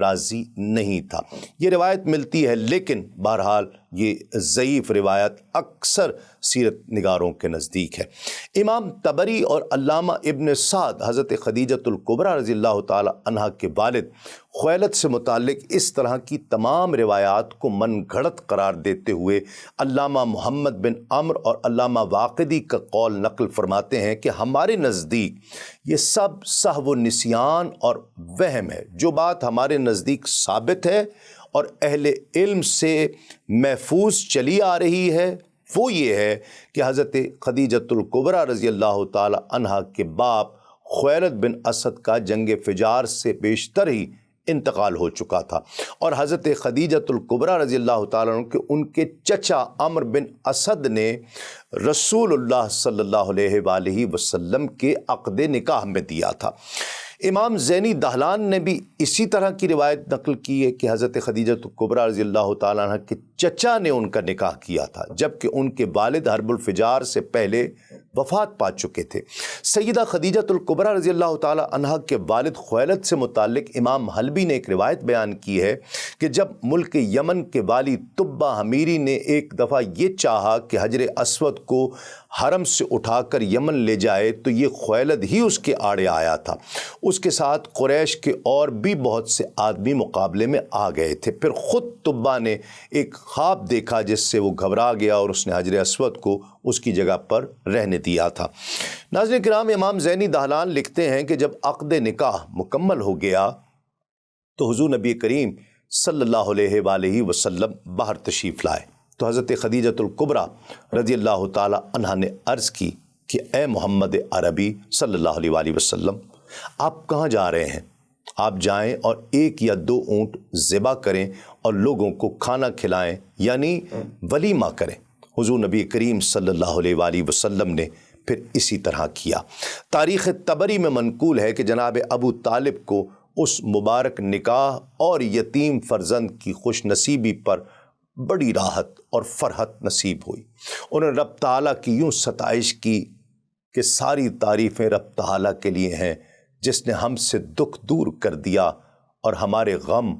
راضی نہیں تھا۔ یہ روایت ملتی ہے، لیکن بہرحال یہ ضعیف روایت اکثر سیرت نگاروں کے نزدیک ہے۔ امام طبری اور علامہ ابن سعد حضرت خدیجۃ الکبریٰ رضی اللہ تعالی عنہا کے والد خویلد سے متعلق اس طرح کی تمام روایات کو من گھڑت قرار دیتے ہوئے علامہ محمد بن عمرو اور علامہ واقدی کا قول نقل فرماتے ہیں کہ ہمارے نزدیک یہ سب سہو و نسیان اور وہم ہے۔ جو بات ہمارے نزدیک ثابت ہے اور اہل علم سے محفوظ چلی آ رہی ہے وہ یہ ہے کہ حضرت خدیجۃ الکبریٰ رضی اللہ تعالی عنہا کے باپ خویلد بن اسد کا جنگ فجار سے بیشتر ہی انتقال ہو چکا تھا، اور حضرت خدیجۃ الکبریٰ رضی اللہ تعالیٰ عنہ کے ان کے چچا عمرو بن اسد نے رسول اللہ صلی اللہ علیہ وآلہ وسلم کے عقد نکاح میں دیا تھا۔ امام زینی دہلان نے بھی اسی طرح کی روایت نقل کی ہے کہ حضرت خدیجۃ الکبریٰ رضی اللہ تعالیٰ عنہ کے چچا نے ان کا نکاح کیا تھا، جبکہ ان کے والد حرب الفجار سے پہلے وفات پا چکے تھے۔ سیدہ خدیجۃ الکبریٰ رضی اللہ تعالیٰ عنہ کے والد خویلد سے متعلق امام حلبی نے ایک روایت بیان کی ہے کہ جب ملک یمن کے والی تبہ حمیری نے ایک دفعہ یہ چاہا کہ حجر اسود کو حرم سے اٹھا کر یمن لے جائے تو یہ خویلد ہی اس کے آڑے آیا تھا۔ اس کے ساتھ قریش کے اور بھی بہت سے آدمی مقابلے میں آ گئے تھے۔ پھر خود تبہ نے ایک خواب دیکھا جس سے وہ گھبرا گیا اور اس نے حجر اسود کو اس کی جگہ پر رہنے دیا تھا۔ ناظرین کرام، امام زینی دہلان لکھتے ہیں کہ جب عقد نکاح مکمل ہو گیا تو حضور نبی کریم صلی اللہ علیہ وآلہ وسلم باہر تشریف لائے تو حضرت خدیجۃ الکبریٰ رضی اللہ تعالی عنہا نے عرض کی کہ اے محمد عربی صلی اللہ علیہ وآلہ وسلم، آپ کہاں جا رہے ہیں؟ آپ جائیں اور 1 یا 2 اونٹ ذبح کریں اور لوگوں کو کھانا کھلائیں، یعنی ولیمہ کریں۔ حضور نبی کریم صلی اللہ علیہ وآلہ وسلم نے پھر اسی طرح کیا۔ تاریخ طبری میں منقول ہے کہ جناب ابو طالب کو اس مبارک نکاح اور یتیم فرزند کی خوش نصیبی پر بڑی راحت اور فرحت نصیب ہوئی۔ انہوں نے رب تعالیٰ کی یوں ستائش کی کہ ساری تعریفیں رب تعالیٰ کے لیے ہیں جس نے ہم سے دکھ دور کر دیا اور ہمارے غم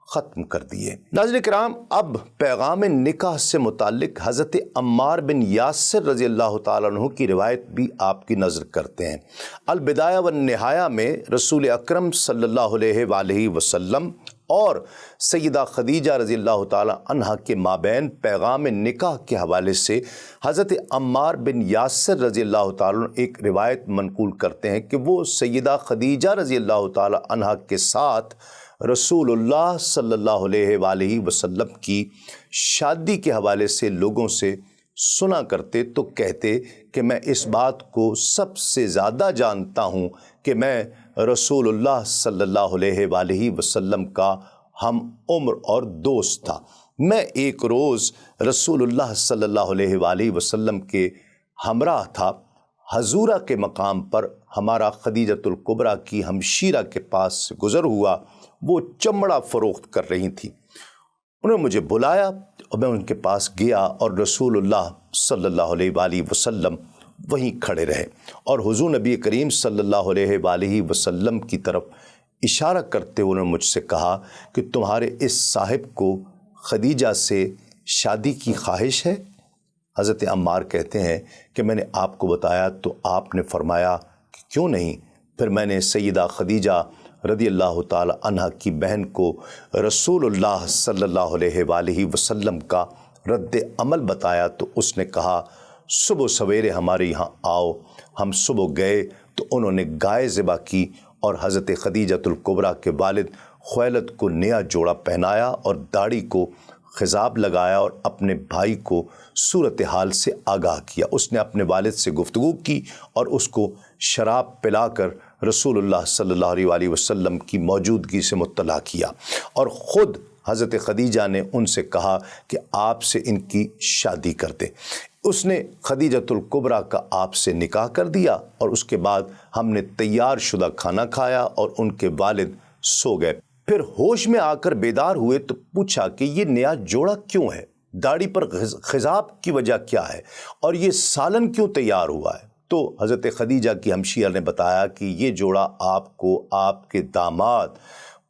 ختم کر دیے۔ ناظرین کرام، اب پیغام نکاح سے متعلق حضرت عمار بن یاسر رضی اللہ تعالیٰ عنہ کی روایت بھی آپ کی نظر کرتے ہیں۔ البدایہ والنہایہ میں رسول اکرم صلی اللہ علیہ وآلہ وسلم اور سیدہ خدیجہ رضی اللہ تعالیٰ عنہا کے مابین پیغام نکاح کے حوالے سے حضرت عمار بن یاسر رضی اللہ تعالیٰ عنہ ایک روایت منقول کرتے ہیں کہ وہ سیدہ خدیجہ رضی اللہ تعالیٰ عنہا کے ساتھ رسول اللہ صلی اللہ علیہ وآلہ وسلم کی شادی کے حوالے سے لوگوں سے سنا کرتے تو کہتے کہ میں اس بات کو سب سے زیادہ جانتا ہوں کہ میں رسول اللہ صلی اللہ علیہ وآلہ وسلم کا ہم عمر اور دوست تھا۔ میں ایک روز رسول اللہ صلی اللہ علیہ وآلہ وسلم کے ہمراہ تھا۔ حضورہ کے مقام پر ہمارا خدیجۃ الکبریٰ کی ہمشیرہ کے پاس سے گزر ہوا، وہ چمڑا فروخت کر رہی تھی۔ انہوں نے مجھے بلایا اور میں ان کے پاس گیا اور رسول اللہ صلی اللہ علیہ وآلہ وسلم وہیں کھڑے رہے اور حضور نبی کریم صلی اللہ علیہ وآلہ وسلم کی طرف اشارہ کرتے ہوئے انہوں نے مجھ سے کہا کہ تمہارے اس صاحب کو خدیجہ سے شادی کی خواہش ہے؟ حضرت عمار کہتے ہیں کہ میں نے آپ کو بتایا تو آپ نے فرمایا کہ کیوں نہیں؟ پھر میں نے سیدہ خدیجہ رضی اللہ تعالی عنہ کی بہن کو رسول اللہ صلی اللہ علیہ وآلہ وسلم کا رد عمل بتایا تو اس نے کہا صبح سویرے ہمارے یہاں آؤ۔ ہم صبح گئے تو انہوں نے گائے ذبح کی اور حضرت خدیجۃ الکبریٰ کے والد خویلد کو نیا جوڑا پہنایا اور داڑھی کو خضاب لگایا اور اپنے بھائی کو صورتحال سے آگاہ کیا۔ اس نے اپنے والد سے گفتگو کی اور اس کو شراب پلا کر رسول اللہ صلی اللہ علیہ وآلہ وسلم کی موجودگی سے مطلع کیا اور خود حضرت خدیجہ نے ان سے کہا کہ آپ سے ان کی شادی کر دے۔ اس نے خدیجۃ الکبریٰ کا آپ سے نکاح کر دیا اور اس کے بعد ہم نے تیار شدہ کھانا کھایا اور ان کے والد سو گئے۔ پھر ہوش میں آ کر بیدار ہوئے تو پوچھا کہ یہ نیا جوڑا کیوں ہے، داڑھی پر خضاب کی وجہ کیا ہے اور یہ سالن کیوں تیار ہوا ہے؟ تو حضرت خدیجہ کی ہمشیرہ نے بتایا کہ یہ جوڑا آپ کو آپ کے داماد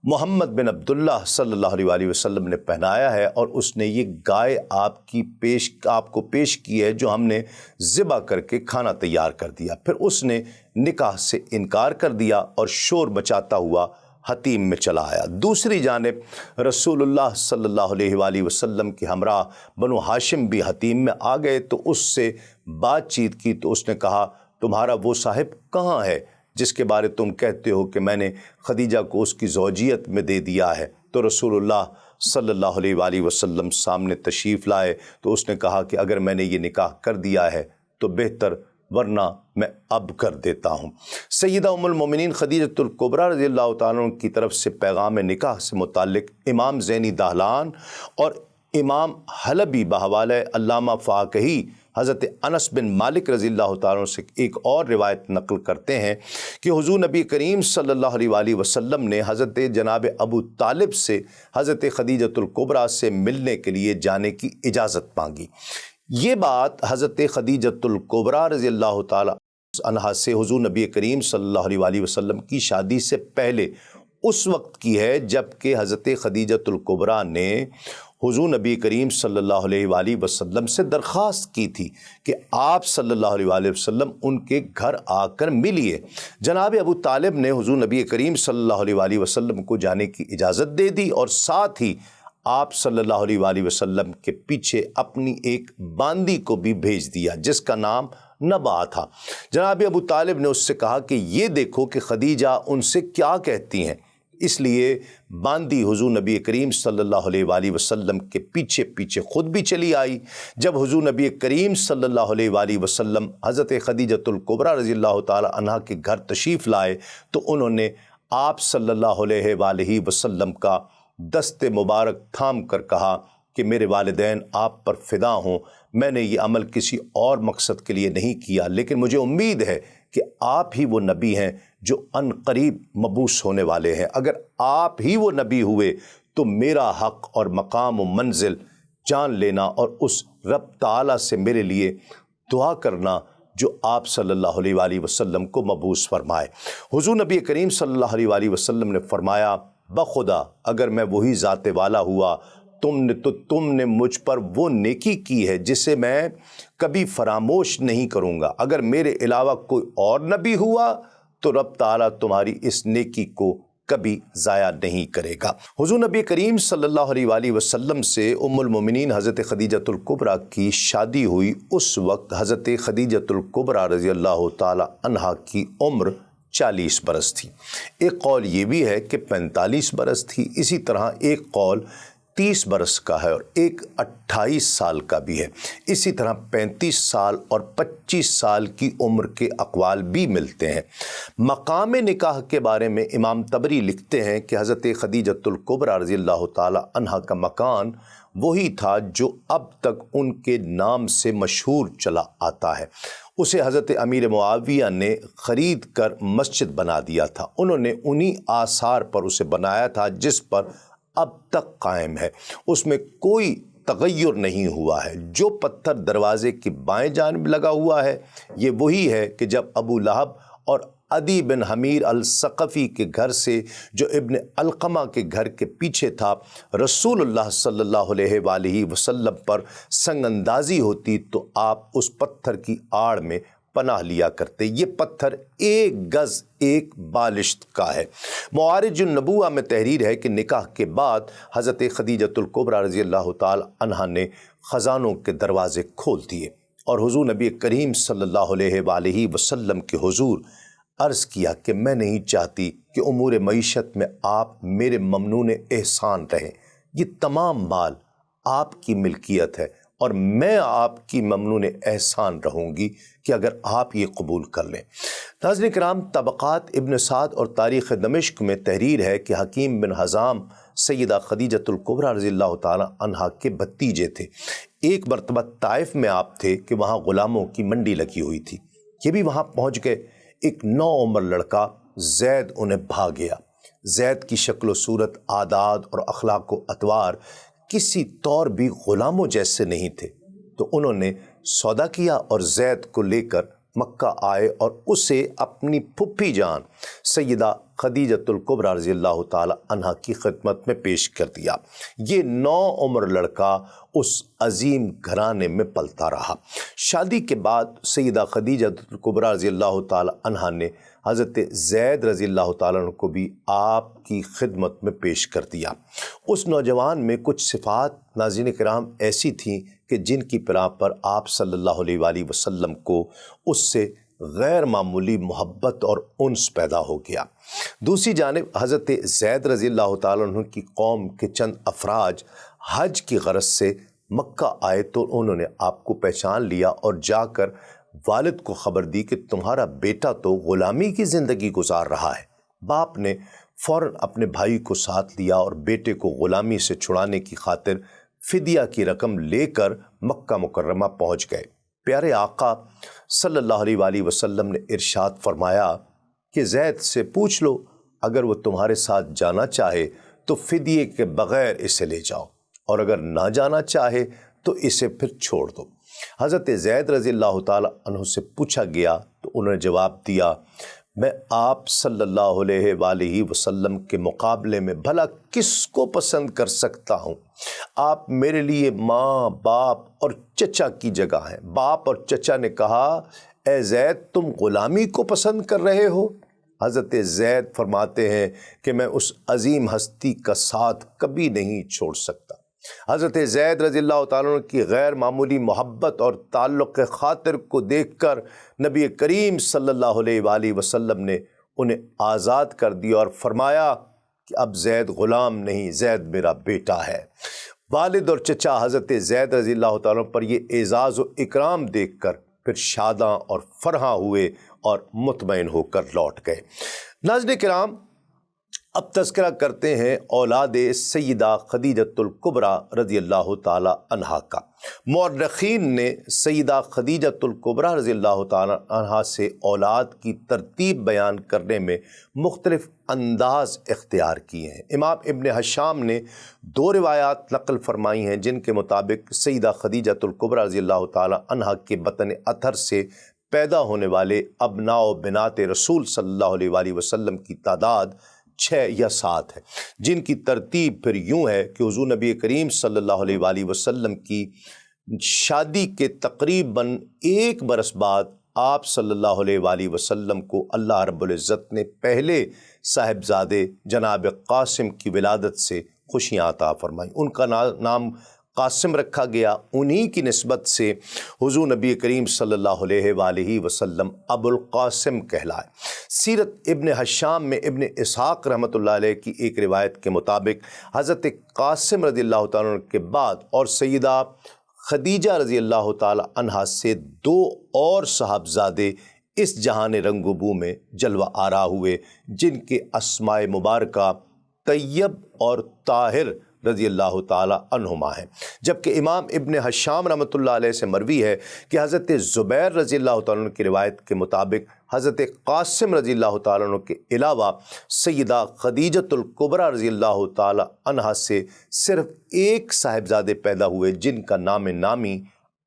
محمد بن عبداللہ صلی اللہ علیہ وسلم نے پہنایا ہے، اور اس نے یہ گائے آپ کو پیش کی ہے جو ہم نے ذبح کر کے کھانا تیار کر دیا۔ پھر اس نے نکاح سے انکار کر دیا اور شور مچاتا ہوا حتیم میں چلا آیا۔ دوسری جانب رسول اللہ صلی اللہ علیہ وسلم کے ہمراہ بنو ہاشم بھی حتیم میں آ گئے تو اس سے بات چیت کی، تو اس نے کہا تمہارا وہ صاحب کہاں ہے جس کے بارے تم کہتے ہو کہ میں نے خدیجہ کو اس کی زوجیت میں دے دیا ہے؟ تو رسول اللہ صلی اللہ علیہ وسلم سامنے تشریف لائے تو اس نے کہا کہ اگر میں نے یہ نکاح کر دیا ہے تو بہتر، ورنہ میں اب کر دیتا ہوں۔ سیدہ ام المومنین خدیجہ الکبریٰ رضی اللہ تعالیٰ عنہ کی طرف سے پیغام نکاح سے متعلق امام زینی دہلان اور امام حلبی بحوالہ علامہ فاقہی حضرت انس بن مالک رضی اللہ تعالیٰ عنہ سے ایک اور روایت نقل کرتے ہیں کہ حضور نبی کریم صلی اللہ علیہ وسلم نے حضرت جناب ابو طالب سے حضرت خدیجہ الکبریٰ سے ملنے کے لیے جانے کی اجازت مانگی۔ یہ بات حضرت خدیجہ الکبریٰ رضی اللہ تعالیٰ عنہا سے حضور نبی کریم صلی اللہ علیہ وسلم کی شادی سے پہلے اس وقت کی ہے جب کہ حضرت خدیجہ الکبریٰ نے حضور نبی کریم صلی اللہ علیہ وسلم سے درخواست کی تھی کہ آپ صلی اللہ علیہ وسلم ان کے گھر آ کر ملیے۔ جناب ابو طالب نے حضور نبی کریم صلی اللہ علیہ وسلم کو جانے کی اجازت دے دی اور ساتھ ہی آپ صلی اللہ علیہ وسلم کے پیچھے اپنی ایک باندی کو بھی بھیج دیا جس کا نام نبا تھا۔ جناب ابو طالب نے اس سے کہا کہ یہ دیکھو کہ خدیجہ ان سے کیا کہتی ہیں، اس لیے باندی حضور نبی کریم صلی اللہ علیہ وسلم کے پیچھے پیچھے خود بھی چلی آئی۔ جب حضور نبی کریم صلی اللہ علیہ وسلم حضرت خدیجہ الکبریٰ رضی اللہ تعالی عنہا کے گھر تشریف لائے تو انہوں نے آپ صلی اللہ علیہ وسلم کا دست مبارک تھام کر کہا کہ میرے والدین آپ پر فدا ہوں، میں نے یہ عمل کسی اور مقصد کے لیے نہیں کیا، لیکن مجھے امید ہے کہ آپ ہی وہ نبی ہیں جو ان قریب مبعوث ہونے والے ہیں۔ اگر آپ ہی وہ نبی ہوئے تو میرا حق اور مقام و منزل جان لینا اور اس رب تعالیٰ سے میرے لیے دعا کرنا جو آپ صلی اللہ علیہ وسلم کو مبعوث فرمائے۔ حضور نبی کریم صلی اللہ علیہ وسلم نے فرمایا بخدا اگر میں وہی ذات والا ہوا تم نے مجھ پر وہ نیکی کی ہے جسے میں کبھی فراموش نہیں کروں گا۔ اگر میرے علاوہ کوئی اور نبی ہوا تو رب تعالیٰ تمہاری اس نیکی کو کبھی ضائع نہیں کرے گا۔ حضور نبی کریم صلی اللہ علیہ وسلم سے ام المومنین حضرت خدیجہ الکبریٰ کی شادی ہوئی۔ اس وقت حضرت خدیجہ الکبریٰ رضی اللہ تعالی عنہا کی عمر 40 برس تھی۔ ایک قول یہ بھی ہے کہ 45 برس تھی، اسی طرح ایک قول 30 برس کا ہے اور ایک 28 سال کا بھی ہے۔ اسی طرح 35 سال اور 25 سال کی عمر کے اقوال بھی ملتے ہیں۔ مقام نکاح کے بارے میں امام طبری لکھتے ہیں کہ حضرت خدیجہ الکبریٰ رضی اللہ تعالی عنہا کا مکان وہی تھا جو اب تک ان کے نام سے مشہور چلا آتا ہے۔ اسے حضرت امیر معاویہ نے خرید کر مسجد بنا دیا تھا۔ انہوں نے انہی آثار پر اسے بنایا تھا جس پر اب تک قائم ہے، اس میں کوئی تغیر نہیں ہوا ہے۔ جو پتھر دروازے کی بائیں جانب لگا ہوا ہے یہ وہی ہے کہ جب ابو لہب اور عدی بن حمیر الثقفی کے گھر سے جو ابن علقمہ کے گھر کے پیچھے تھا رسول اللہ صلی اللہ علیہ وسلم پر سنگ اندازی ہوتی تو آپ اس پتھر کی آڑ میں پناہ لیا کرتے۔ یہ پتھر 1 گز 1 بالشت کا ہے۔ معارج النبوہ میں تحریر ہے کہ نکاح کے بعد حضرت خدیجہ الکبریٰ رضی اللہ تعالی عنہا نے خزانوں کے دروازے کھول دیے اور حضور نبی کریم صلی اللہ علیہ وسلم کے حضور عرض کیا کہ میں نہیں چاہتی کہ امور معیشت میں آپ میرے ممنون احسان رہیں، یہ تمام مال آپ کی ملکیت ہے اور میں آپ کی ممنون احسان رہوں گی کہ اگر آپ یہ قبول کر لیں۔ ناظرین کرام، طبقات ابن سعد اور تاریخ دمشق میں تحریر ہے کہ حکیم بن حزام سیدہ خدیجہ الکبریٰ رضی اللہ تعالی عنہا کے بھتیجے تھے۔ ایک مرتبہ طائف میں آپ تھے کہ وہاں غلاموں کی منڈی لگی ہوئی تھی، یہ بھی وہاں پہنچ گئے۔ ایک نوعمر لڑکا زید انہیں بھا گیا۔ زید کی شکل و صورت، عادات اور اخلاق و اطوار کسی طور بھی غلاموں جیسے نہیں تھے، تو انہوں نے سودا کیا اور زید کو لے کر مکہ آئے اور اسے اپنی پھپھی جان سیدہ خدیجۃ الکبریٰ رضی اللہ تعالی عنہ کی خدمت میں پیش کر دیا۔ یہ نوعمر لڑکا اس عظیم گھرانے میں پلتا رہا۔ شادی کے بعد سیدہ خدیجۃ الکبریٰ رضی اللہ تعالی عنہ نے حضرت زید رضی اللہ تعالیٰ عنہ کو بھی آپ کی خدمت میں پیش کر دیا۔ اس نوجوان میں کچھ صفات ناظرین کرام ایسی تھیں کہ جن کی بنا پر آپ صلی اللہ علیہ وآلہ وسلم کو اس سے غیر معمولی محبت اور انس پیدا ہو گیا۔ دوسری جانب حضرت زید رضی اللہ تعالیٰ عنہ کی قوم کے چند افراد حج کی غرض سے مکہ آئے تو انہوں نے آپ کو پہچان لیا اور جا کر والد کو خبر دی کہ تمہارا بیٹا تو غلامی کی زندگی گزار رہا ہے۔ باپ نے فوراً اپنے بھائی کو ساتھ لیا اور بیٹے کو غلامی سے چھڑانے کی خاطر فدیہ کی رقم لے کر مکہ مکرمہ پہنچ گئے۔ پیارے آقا صلی اللہ علیہ وآلہ وسلم نے ارشاد فرمایا کہ زید سے پوچھ لو، اگر وہ تمہارے ساتھ جانا چاہے تو فدیے کے بغیر اسے لے جاؤ، اور اگر نہ جانا چاہے تو اسے پھر چھوڑ دو۔ حضرت زید رضی اللہ تعالی عنہ سے پوچھا گیا تو انہوں نے جواب دیا، میں آپ صلی اللہ علیہ وآلہ وسلم کے مقابلے میں بھلا کس کو پسند کر سکتا ہوں؟ آپ میرے لیے ماں، باپ اور چچا کی جگہ ہیں۔ باپ اور چچا نے کہا، اے زید تم غلامی کو پسند کر رہے ہو؟ حضرت زید فرماتے ہیں کہ میں اس عظیم ہستی کا ساتھ کبھی نہیں چھوڑ سکتا۔ حضرت زید رضی اللہ تعالیٰ عنہ کی غیر معمولی محبت اور تعلق خاطر کو دیکھ کر نبی کریم صلی اللہ علیہ وآلہ وسلم نے انہیں آزاد کر دیا اور فرمایا کہ اب زید غلام نہیں، زید میرا بیٹا ہے۔ والد اور چچا حضرت زید رضی اللہ تعالیٰ عنہ پر یہ اعزاز و اکرام دیکھ کر پھر شاداں اور فرحاں ہوئے اور مطمئن ہو کر لوٹ گئے۔ ناظرین کرام، اب تذکرہ کرتے ہیں اولاد سیدہ خدیجۃ الکبریٰ رضی اللہ تعالی عنہا کا۔ مورخین نے سیدہ خدیجۃ الکبریٰ رضی اللہ تعالی عنہا سے اولاد کی ترتیب بیان کرنے میں مختلف انداز اختیار کیے ہیں۔ امام ابن ہشام نے دو روایات نقل فرمائی ہیں جن کے مطابق سیدہ خدیجۃ الکبریٰ رضی اللہ تعالی عنہا کے بطن اطہر سے پیدا ہونے والے ابناء و بنات رسول صلی اللہ علیہ وآلہ وسلم کی تعداد 6 یا 7 ہے، جن کی ترتیب پھر یوں ہے کہ حضور نبی کریم صلی اللہ علیہ وآلہ وسلم کی شادی کے تقریباً 1 برس بعد آپ صلی اللہ علیہ وآلہ وسلم کو اللہ رب العزت نے پہلے صاحبزادے جناب قاسم کی ولادت سے خوشیاں عطا فرمائیں۔ ان کا نام قاسم رکھا گیا۔ انہی کی نسبت سے حضور نبی کریم صلی اللہ علیہ وآلہ وسلم ابو القاسم کہلائے۔ سیرت ابن ہشام میں ابن اسحاق رحمۃ اللہ علیہ کی ایک روایت کے مطابق حضرت قاسم رضی اللہ تعالیٰ عنہ کے بعد اور سیدہ خدیجہ رضی اللہ تعالی عنہا سے 2 اور صاحبزادے اس جہان رنگ و بو میں جلوہ آرا ہوئے، جن کے اسماء مبارکہ طیب اور طاہر رضی اللہ تعالی عنہما ہیں، جبکہ امام ابن ہشام رحمۃ اللہ علیہ سے مروی ہے کہ حضرت زبیر رضی اللہ تعالیٰ عنہ کی روایت کے مطابق حضرت قاسم رضی اللہ تعالیٰ عنہ کے علاوہ سیدہ خدیجۃ الکبریٰ رضی اللہ تعالی عنہا سے صرف 1 صاحبزادے پیدا ہوئے جن کا نام نامی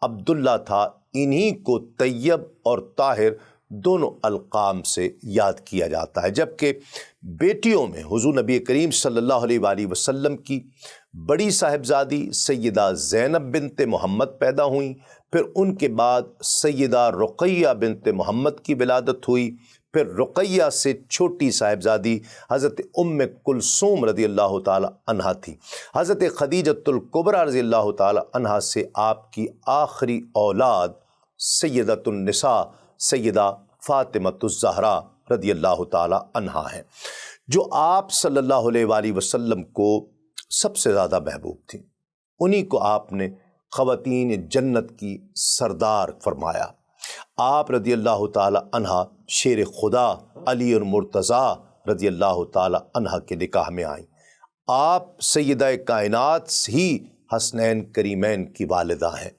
عبداللہ تھا۔ انہی کو طیب اور طاہر دونوں القاب سے یاد کیا جاتا ہے، جبکہ بیٹیوں میں حضور نبی کریم صلی اللہ علیہ وآلہ وسلم کی بڑی صاحبزادی سیدہ زینب بنت محمد پیدا ہوئیں، پھر ان کے بعد سیدہ رقیہ بنت محمد کی ولادت ہوئی، پھر رقیہ سے چھوٹی صاحبزادی حضرت ام کلثوم رضی اللہ تعالی عنہا تھی۔ حضرت خدیجۃ الکبریٰ رضی اللہ تعالی عنہا سے آپ کی آخری اولاد سیدۃ النساء سیدہ فاطمہ الزہرا رضی اللہ تعالی عنہا ہیں، جو آپ صلی اللہ علیہ وآلہ وسلم کو سب سے زیادہ محبوب تھیں۔ انہی کو آپ نے خواتین جنت کی سردار فرمایا۔ آپ رضی اللہ تعالی عنہا شیر خدا علی المرتضیٰ رضی اللہ تعالی عنہا کے نکاح میں آئیں۔ آپ سیدہ کائنات ہی حسنین کریمین کی والدہ ہیں۔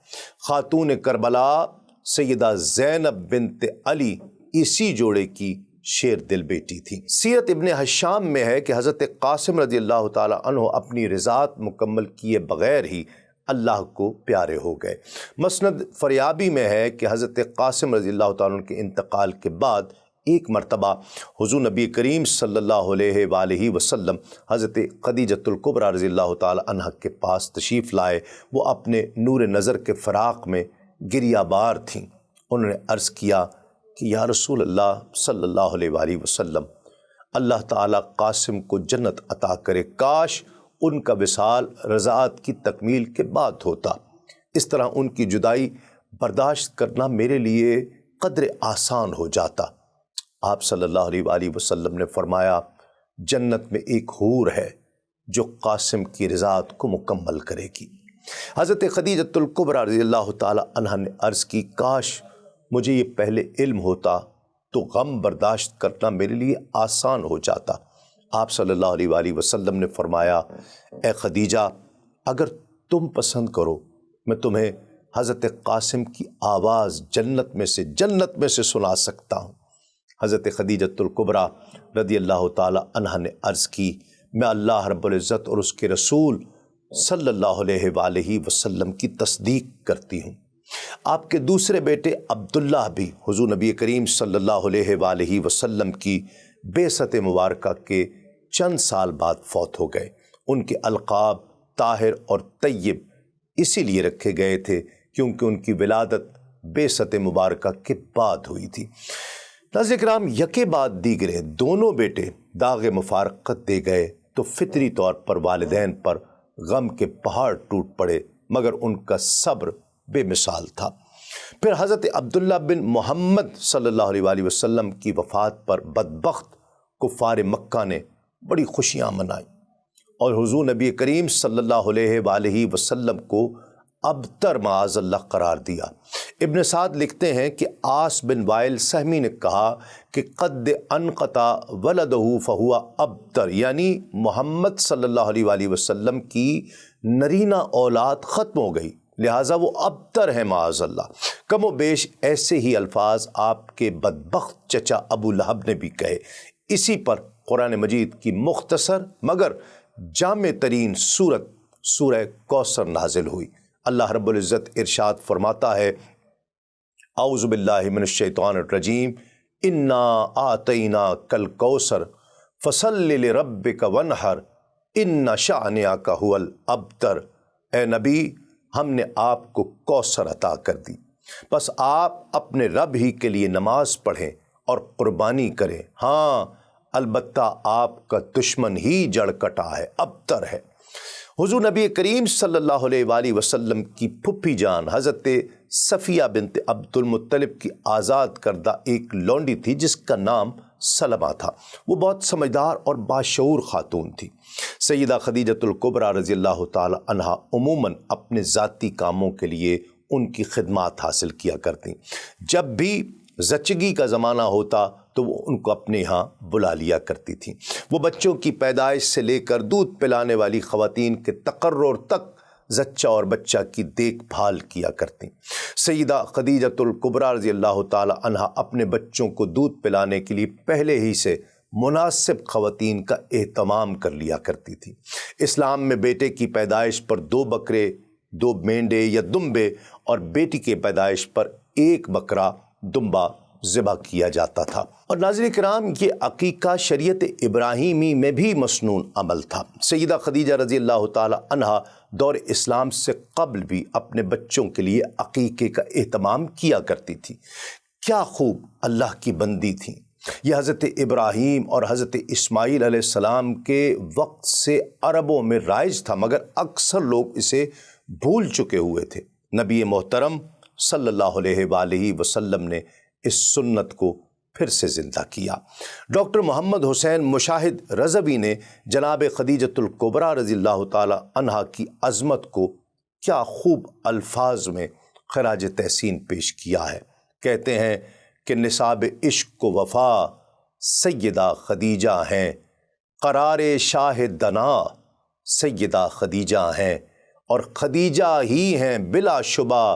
خاتون کربلا سیدہ زینب بنت علی اسی جوڑے کی شیر دل بیٹی تھی۔ سیرت ابن ہشام میں ہے کہ حضرت قاسم رضی اللہ تعالی عنہ اپنی رضاعت مکمل کیے بغیر ہی اللہ کو پیارے ہو گئے۔ مسند فریابی میں ہے کہ حضرت قاسم رضی اللہ تعالیٰ عنہ کے انتقال کے بعد ایک مرتبہ حضور نبی کریم صلی اللہ علیہ وآلہ وسلم حضرت خدیجۃ الکبریٰ رضی اللہ تعالیٰ عنہ کے پاس تشریف لائے۔ وہ اپنے نور نظر کے فراق میں گریہ بار تھیں۔ انہوں نے عرض کیا کہ یا رسول اللہ صلی اللہ علیہ وآلہ وسلم، اللہ تعالیٰ قاسم کو جنت عطا کرے، کاش ان کا وصال رضاعت کی تکمیل کے بعد ہوتا، اس طرح ان کی جدائی برداشت کرنا میرے لیے قدر آسان ہو جاتا۔ آپ صلی اللہ علیہ وآلہ وسلم نے فرمایا، جنت میں ایک حور ہے جو قاسم کی رضاعت کو مکمل کرے گی۔ حضرت خدیجۃ الکبریٰ رضی اللہ تعالی عنہا نے عرض کی، کاش مجھے یہ پہلے علم ہوتا تو غم برداشت کرنا میرے لیے آسان ہو جاتا۔ آپ صلی اللہ علیہ وآلہ وسلم نے فرمایا، اے خدیجہ، اگر تم پسند کرو میں تمہیں حضرت قاسم کی آواز جنت میں سے سنا سکتا ہوں۔ حضرت خدیجۃ الکبریٰ رضی اللہ تعالی عنہا نے عرض کی، میں اللہ رب العزت اور اس کے رسول صلی اللہ علیہ وآلہ وسلم کی تصدیق کرتی ہوں۔ آپ کے دوسرے بیٹے عبداللہ بھی حضور نبی کریم صلی اللہ علیہ وآلہ وسلم کی بعثت مبارکہ کے چند سال بعد فوت ہو گئے۔ ان کے القاب طاہر اور طیب اسی لیے رکھے گئے تھے کیونکہ ان کی ولادت بعثت مبارکہ کے بعد ہوئی تھی۔ ناظرین کرام، یکے بعد دیگرے دونوں بیٹے داغ مفارقت دے گئے تو فطری طور پر والدین پر غم کے پہاڑ ٹوٹ پڑے، مگر ان کا صبر بے مثال تھا۔ پھر حضرت عبداللہ بن محمد صلی اللہ علیہ وآلہ وسلم کی وفات پر بدبخت کفار مکہ نے بڑی خوشیاں منائیں اور حضور نبی کریم صلی اللہ علیہ وآلہ وسلم کو ابتر معاذ اللہ قرار دیا۔ ابن سعد لکھتے ہیں کہ عاص بن وائل سہمی نے کہا کہ قد انقطع ولدہ فہو ابتر، یعنی محمد صلی اللہ علیہ وآلہ وسلم کی نرینہ اولاد ختم ہو گئی، لہٰذا وہ ابتر ہے معاذ اللہ۔ کم و بیش ایسے ہی الفاظ آپ کے بدبخت چچا ابو لہب نے بھی کہے۔ اسی پر قرآن مجید کی مختصر مگر جامع ترین سورہ کوثر نازل ہوئی۔ اللہ رب العزت ارشاد فرماتا ہے، اعوذ باللہ من الشیطان الرجیم، انا اعطیناک الکوثر فصل لربک وانحر ان شانئک ھو الابتر۔ اے نبی، ہم نے آپ کو کوثر عطا کر دی، بس آپ اپنے رب ہی کے لیے نماز پڑھیں اور قربانی کریں، ہاں البتہ آپ کا دشمن ہی جڑ کٹا ہے، ابتر ہے۔ حضور نبی کریم صلی اللہ علیہ وآلہ وسلم کی پھپھی جان حضرت صفیہ بنت عبد المطلب کی آزاد کردہ ایک لونڈی تھی جس کا نام سلمہ تھا۔ وہ بہت سمجھدار اور باشعور خاتون تھی۔ سیدہ خدیجۃ الکبریٰ رضی اللہ تعالی عنہا عموماً اپنے ذاتی کاموں کے لیے ان کی خدمات حاصل کیا کرتیں۔ جب بھی زچگی کا زمانہ ہوتا تو وہ ان کو اپنے ہاں بلا لیا کرتی تھیں۔ وہ بچوں کی پیدائش سے لے کر دودھ پلانے والی خواتین کے تقرر تک زچہ اور بچہ کی دیکھ بھال کیا کرتیں۔ سیدہ خدیجۃ الکبریٰ رضی اللہ تعالی عنہا اپنے بچوں کو دودھ پلانے کے لیے پہلے ہی سے مناسب خواتین کا اہتمام کر لیا کرتی تھی۔ اسلام میں بیٹے کی پیدائش پر 2 بکرے، 2 مینڈے یا دمبے اور بیٹی کے پیدائش پر 1 بکرا دمبا ذبح کیا جاتا تھا۔ اور ناظرین کرام، یہ عقیقہ شریعت ابراہیمی میں بھی مسنون عمل تھا۔ سیدہ خدیجہ رضی اللہ تعالی عنہا دور اسلام سے قبل بھی اپنے بچوں کے لیے عقیقے کا اہتمام کیا کرتی تھی۔ کیا خوب اللہ کی بندی تھیں۔ یہ حضرت ابراہیم اور حضرت اسماعیل علیہ السلام کے وقت سے عربوں میں رائج تھا، مگر اکثر لوگ اسے بھول چکے ہوئے تھے۔ نبی محترم صلی اللہ علیہ وآلہ وسلم نے اس سنت کو پھر سے زندہ کیا۔ ڈاکٹر محمد حسین مشاہد رضوی نے جناب خدیجۃ الکبریٰ رضی اللہ تعالی عنہا کی عظمت کو کیا خوب الفاظ میں خراج تحسین پیش کیا ہے۔ کہتے ہیں کہ نصاب عشق و وفا سیدہ خدیجہ ہیں، قرار شاہ دنا سیدہ خدیجہ ہیں، اور خدیجہ ہی ہیں بلا شبہ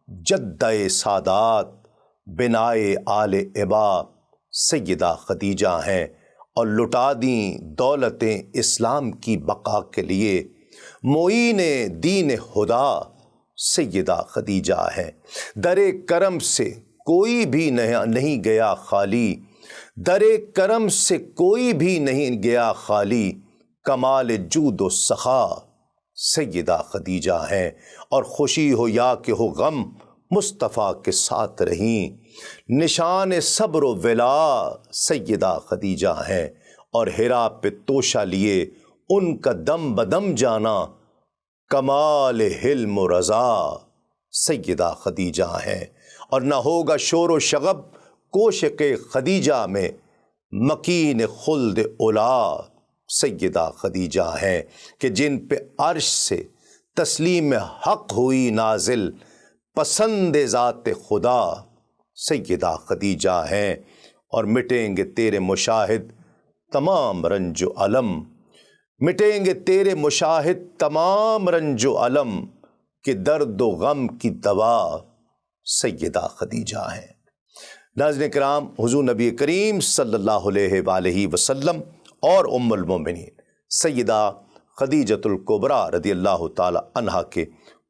جدہ سادات، بنائے آل عبا سیدہ خدیجہ ہیں، اور لٹا دیں دولتیں اسلام کی بقا کے لیے معین دین خدا سیدہ خدیجہ ہے۔ در کرم سے کوئی بھی نہیں گیا خالی، در کرم سے کوئی بھی نہیں گیا خالی، کمال جود و سخا سیدہ خدیجہ ہیں۔ اور خوشی ہو یا کہ ہو غم مصطفیٰ کے ساتھ رہیں، نشان صبر و ولا سیدہ خدیجہ ہیں۔ اور ہرا پہ توشہ لیے ان کا دم بدم جانا، کمال حلم و رضا سیدہ خدیجہ ہیں۔ اور نہ ہوگا شور و شغب کوشق خدیجہ میں، مکین خلد اولا سیدہ خدیجہ ہیں۔ کہ جن پہ عرش سے تسلیم حق ہوئی نازل، پسند ذات خدا سیدہ خدیجہ ہیں۔ اور مٹیں گے تیرے مشاہد تمام رنج و علم، مٹیں گے تیرے مشاہد تمام رنج و علم، کہ درد و غم کی دوا سیدہ خدیجہ ہیں۔ ناظرین کرام، حضور نبی کریم صلی اللہ علیہ وآلہ وسلم اور ام المومنین سیدہ خدیجۃ الکبریٰ رضی اللہ تعالی عنہا کے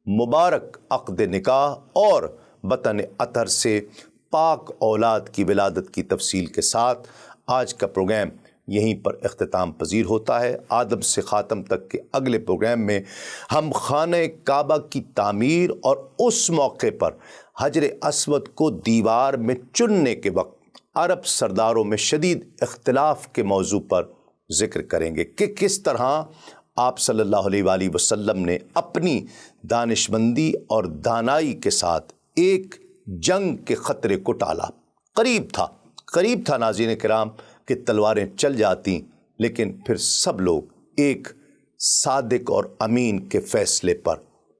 مبارک عقد نکاح اور بطن اطہر سے پاک اولاد کی ولادت کی تفصیل کے ساتھ آج کا پروگرام یہیں پر اختتام پذیر ہوتا ہے۔ آدم سے خاتم تک کے اگلے پروگرام میں ہم خانہ کعبہ کی تعمیر اور اس موقع پر حجر اسود کو دیوار میں چننے کے وقت عرب سرداروں میں شدید اختلاف کے موضوع پر ذکر کریں گے کہ کس طرح آپ صلی اللہ علیہ وآلہ وسلم نے اپنی دانشمندی اور دانائی کے ساتھ ایک جنگ کے خطرے کو ٹالا۔ قریب تھا ناظرین کرام کہ تلواریں چل جاتی، لیکن پھر سب لوگ ایک صادق اور امین کے فیصلے پر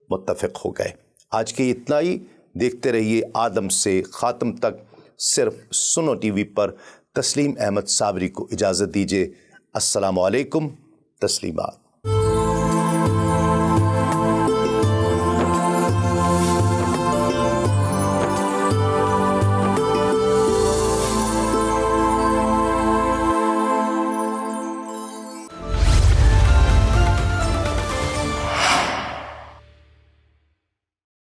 متفق ہو گئے۔ آج کے اتنا ہی، دیکھتے رہیے آدم سے خاتم تک صرف سنو ٹی وی پر۔ تسلیم احمد صابری کو اجازت دیجیے۔ السلام علیکم، تسلیمات۔